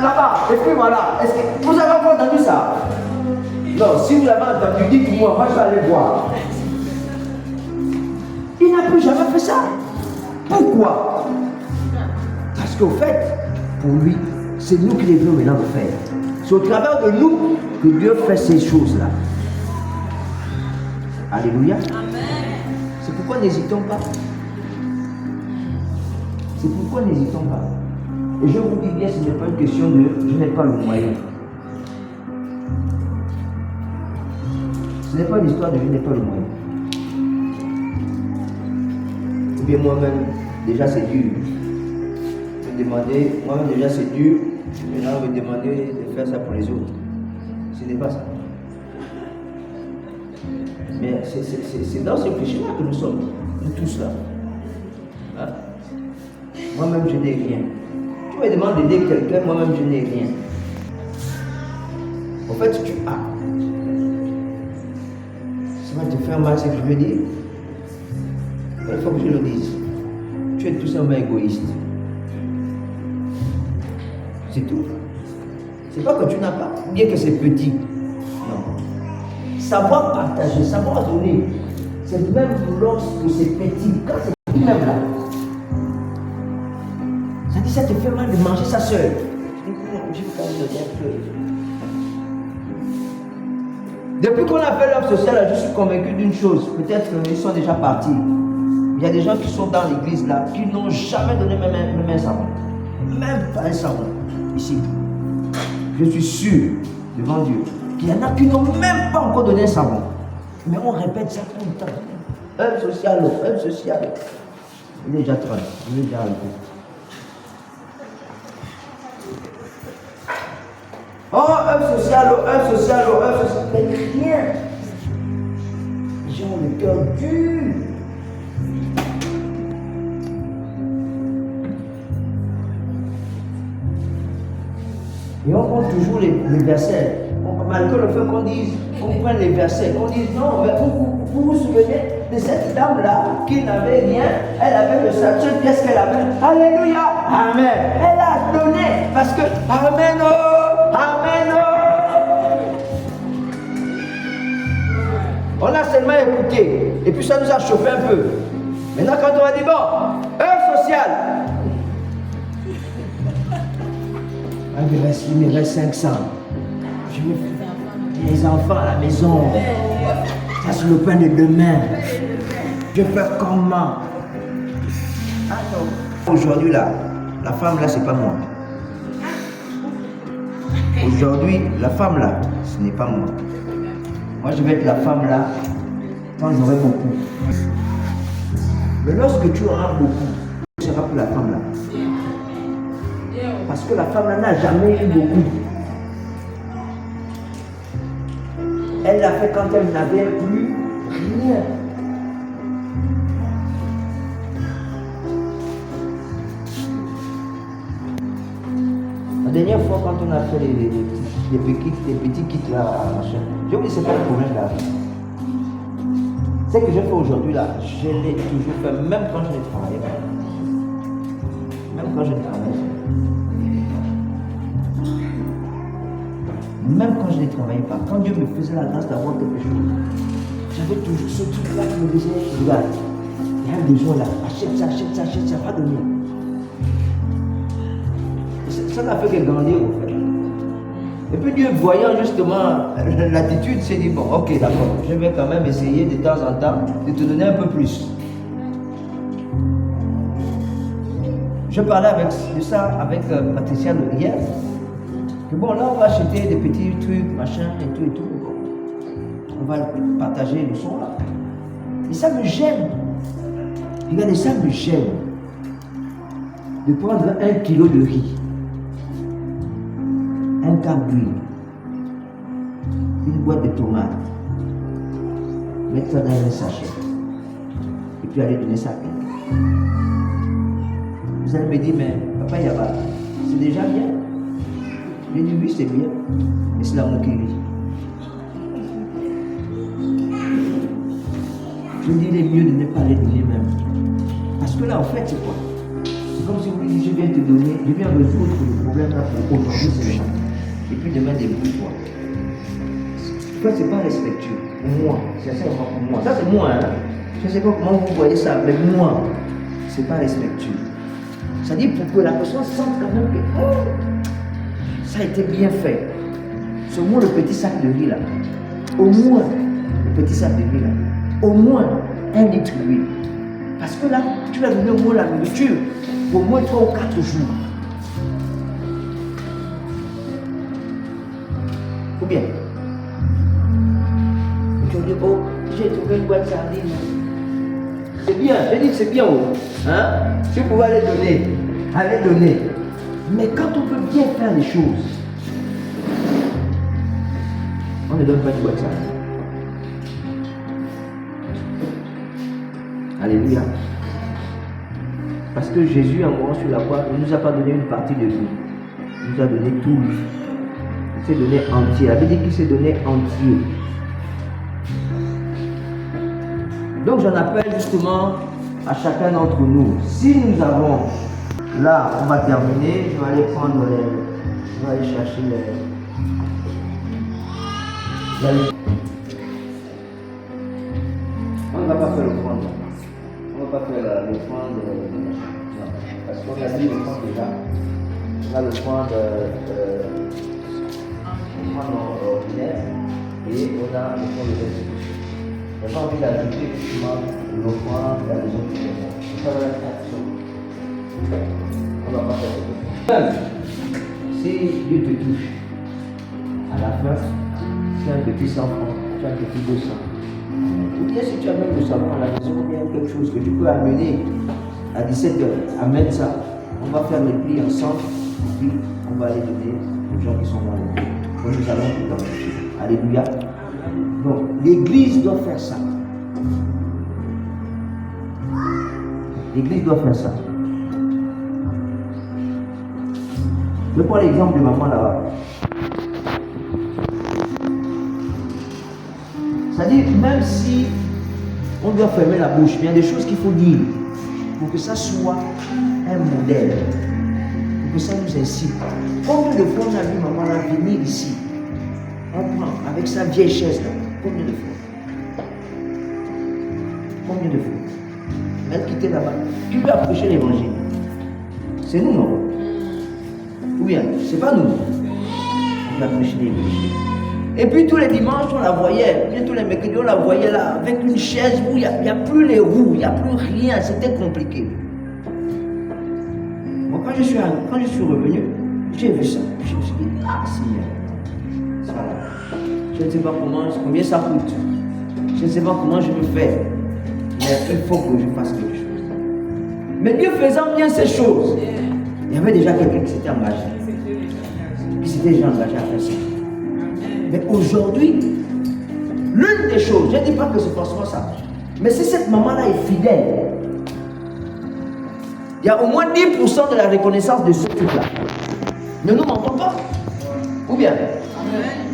là-bas. Et puis voilà. Est-ce que vous avez encore entendu ça? Non, si vous l'avez entendu, dites-moi, moi je vais aller voir. Il n'a plus jamais fait ça. Pourquoi? Parce qu'au fait, pour lui, c'est nous qui devons maintenant le faire. C'est au travers de nous que Dieu fait ces choses-là. Alléluia. C'est pourquoi n'hésitons pas. C'est pourquoi n'hésitons pas. Et je vous dis bien, ce n'est pas une question de je n'ai pas le moyen. Ce n'est pas une histoire de je n'ai pas le moyen. Ou bien moi-même, déjà c'est dur. Me demander, moi-même déjà c'est dur. Maintenant, me demander de faire ça pour les autres. Ce n'est pas ça. Mais c'est dans ce péché-là que nous sommes, nous tous là. Hein? Moi-même, je n'ai rien. Tu me demandes d'aider quelqu'un, moi-même, je n'ai rien. En fait, tu as. Ça va te faire mal, ce que je veux dire. Il faut que je le dise. Tu es tout simplement égoïste. C'est tout. C'est pas que tu n'as pas, bien que c'est petit. Non. Savoir partager, savoir donner, c'est même lorsque c'est petit, quand c'est petit même là. Ça dit, ça te fait mal de manger ça seul. Je vais quand même donner un peu. Depuis qu'on a fait l'œuvre sociale, je suis convaincu d'une chose. Peut-être qu'ils sont déjà partis. Il y a des gens qui sont dans l'église là, qui n'ont jamais donné même un savon. Même pas un savon. Ici. Je suis sûr, devant Dieu, qu'il y en a qui n'ont même pas encore donné un savon. Mais on répète ça tout le temps. Œuvre sociale, œuvre sociale. Il est déjà 30. Il est déjà arrêté. Oh, œuvre sociale, œuvre sociale, œuvre sociale. Mais rien. Les gens ont le cœur dur. Et on prend toujours les versets. Malgré le fait qu'on prenne les versets, qu'on dise non, mais vous vous souvenez de cette dame-là qui n'avait rien, elle avait le seule pièce qu'elle avait. Alléluia, Amen. Elle a donné parce que Amen, oh, Amen, oh. On a seulement écouté et puis ça nous a chauffé un peu. Maintenant, quand on a dit bon, œuvre sociale. Il me reste 500. Je me fais les enfants à la maison. Ça, c'est le pain de demain. Je fais comment? Aujourd'hui, là, la femme, là, c'est pas moi. Aujourd'hui, la femme, là, ce n'est pas moi. Moi, je vais être la femme, là, quand j'aurai beaucoup. Mais lorsque tu auras beaucoup, ce sera pour la femme, là. Parce que la femme n'a jamais eu beaucoup. Elle l'a fait quand elle n'avait plus rien. La dernière fois, quand on a fait les petits kits là, machin, je vous dis, c'est pas un problème là. Ce que je fais aujourd'hui là, je l'ai toujours fait, même quand je ne travaillais pas. Même quand je ne travaillais pas. Même quand je ne travaillais pas, quand Dieu me faisait la grâce d'avoir quelque chose, j'avais toujours ce truc-là qui me disait, regarde, il y a un besoin là, achète ça, pas donner. Ça n'a fait que grandir au fait. Et puis Dieu, voyant justement l'attitude, s'est dit, bon, ok, d'accord, je vais quand même essayer de temps en temps de te donner un peu plus. Je parlais de ça avec Patricia hier. Que bon, là, on va acheter des petits trucs, machin, et tout. On va partager le son là. Et ça me gêne. Regardez, ça me gêne. De prendre 1 kilo de riz, un cap d'huile, une boîte de tomates, mettre ça dans un sachet et puis aller donner ça à quelqu'un. Vous allez me dire, mais papa Yaba, c'est déjà bien. Je dis oui, c'est bien, mais c'est la moquerie. Je dis, il est mieux de ne pas les donner même. Parce que là, en fait, c'est quoi? C'est comme si vous lui dites, je viens te donner, je viens résoudre le problème là pour aujourd'hui seulement. Et puis demain, débrouille-toi. Ça, c'est pas respectueux. Pour moi, c'est sincèrement pour moi. Ça, c'est moi, hein. Je ne sais pas comment vous voyez ça, mais moi, c'est pas respectueux. C'est-à-dire pour que la personne sente quand même que oh, ça a été bien fait. C'est au moins le petit sac de riz là. Au moins, le petit sac de riz là. Au moins 1 litre d'huile. Parce que là, tu vas donner au moins la nourriture pour au moins 3 ou 4 jours. Ou bien, tu vas dire, oh, j'ai trouvé une boîte de sardines. C'est bien, j'ai dit que c'est bien. Hein? Si vous pouvez aller donner, allez donner. Mais quand on peut bien faire les choses, on ne donne pas de boîte de sardines. Alléluia. Parce que Jésus, en mourant sur la croix, ne nous a pas donné une partie de lui. Il nous a donné tout. Il s'est donné entier. Il avait dit qu'il s'est donné entier. Donc j'en appelle justement à chacun d'entre nous. Si nous avons, là, on va terminer, je vais aller prendre les... Je vais aller chercher les... On ne va pas faire le prendre. On ne va pas faire le prendre. Non. Parce qu'on a dit le prendre déjà. On va le prendre ordinaire et on a le prendre de restitution. Je n'ai pas envie d'ajouter justement l'offrande à les autres choses. Ça va être action. On ne va pas faire ça. Si Dieu te touche, à la fin, c'est un petit 100 francs, tu as un petit 200. Ou bien si tu as même le savon à la maison, ou bien quelque chose que tu peux amener à 17h, amène ça. On va faire les plis ensemble, et puis on va aller donner aux gens qui sont dans le pays. Donc nous allons tout toucher. Alléluia. Donc l'église doit faire ça. L'église doit faire ça. Je prends l'exemple de maman là-bas. C'est-à-dire, même si on doit fermer la bouche, il y a des choses qu'il faut dire pour que ça soit un modèle, pour que ça nous incite. Combien de fois on a vu maman là venir ici? On prend avec sa vieille chaise là. Combien de fois? Combien de fois? Elle quittait là-bas. Qui lui a prêché l'évangile? C'est nous, non? Ou bien, c'est pas nous. On a prêché l'évangile. Et puis tous les dimanches, on la voyait, bien tous les mercredis, on la voyait là, avec une chaise où il n'y a plus les roues, il n'y a plus rien, c'était compliqué. Bon, quand je suis revenu, j'ai vu ça. Je me suis dit, ah Seigneur, ça va. Je ne sais pas combien ça coûte. Je ne sais pas comment je vais faire. Mais il faut que je fasse quelque chose. Mais Dieu faisant bien ces choses, il y avait déjà quelqu'un qui s'était engagé. Qui s'était déjà engagé à faire ça. Mais aujourd'hui, l'une des choses, je ne dis pas que c'est forcément ça, mais si cette maman-là est fidèle, il y a au moins 10% de la reconnaissance de ce truc-là. Ne nous mentons pas. Ou bien,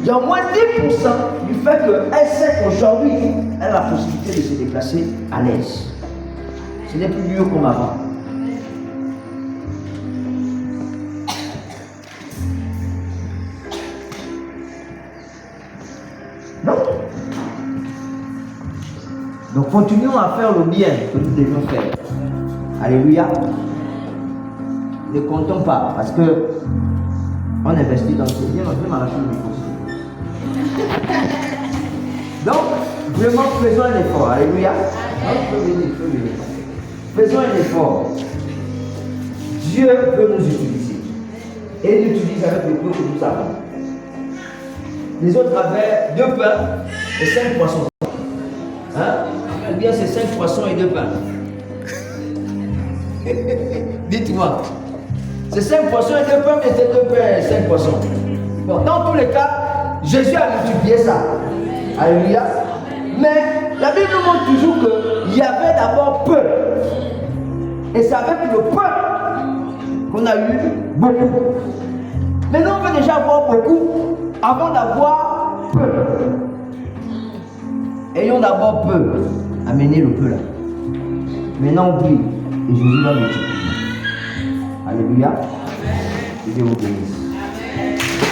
il y a au moins 10% du fait qu'elle sait qu'aujourd'hui, elle a la possibilité de se déplacer à l'aise. Ce n'est plus dur comme avant. Non. Donc continuons à faire le bien que nous devons faire. Alléluia. Ne comptons pas parce que on investit dans ce bien, on peut m'arracher le micro. Donc, vraiment faisons un effort. Alléluia. Faisons un effort. Dieu veut nous utiliser. Et il nous utilise avec le peu que nous avons. Les autres avaient 2 pains et 5 poissons. Hein? Ou bien c'est 5 poissons et 2 pains. Dites-moi. C'est 5 poissons et 2 pains, mais c'est 2 pains et 5 poissons. Bon, dans tous les cas, Jésus a multiplié ça. Alléluia. Mais la Bible nous montre toujours qu'il y avait d'abord peu. Et c'est avec le peu qu'on a eu beaucoup. Maintenant, on veut déjà avoir beaucoup avant d'avoir peu. Ayons d'abord peu. Amenez le peu là. Maintenant, on prie. Et Jésus va multiplier. Alléluia. Que Dieu vous bénisse.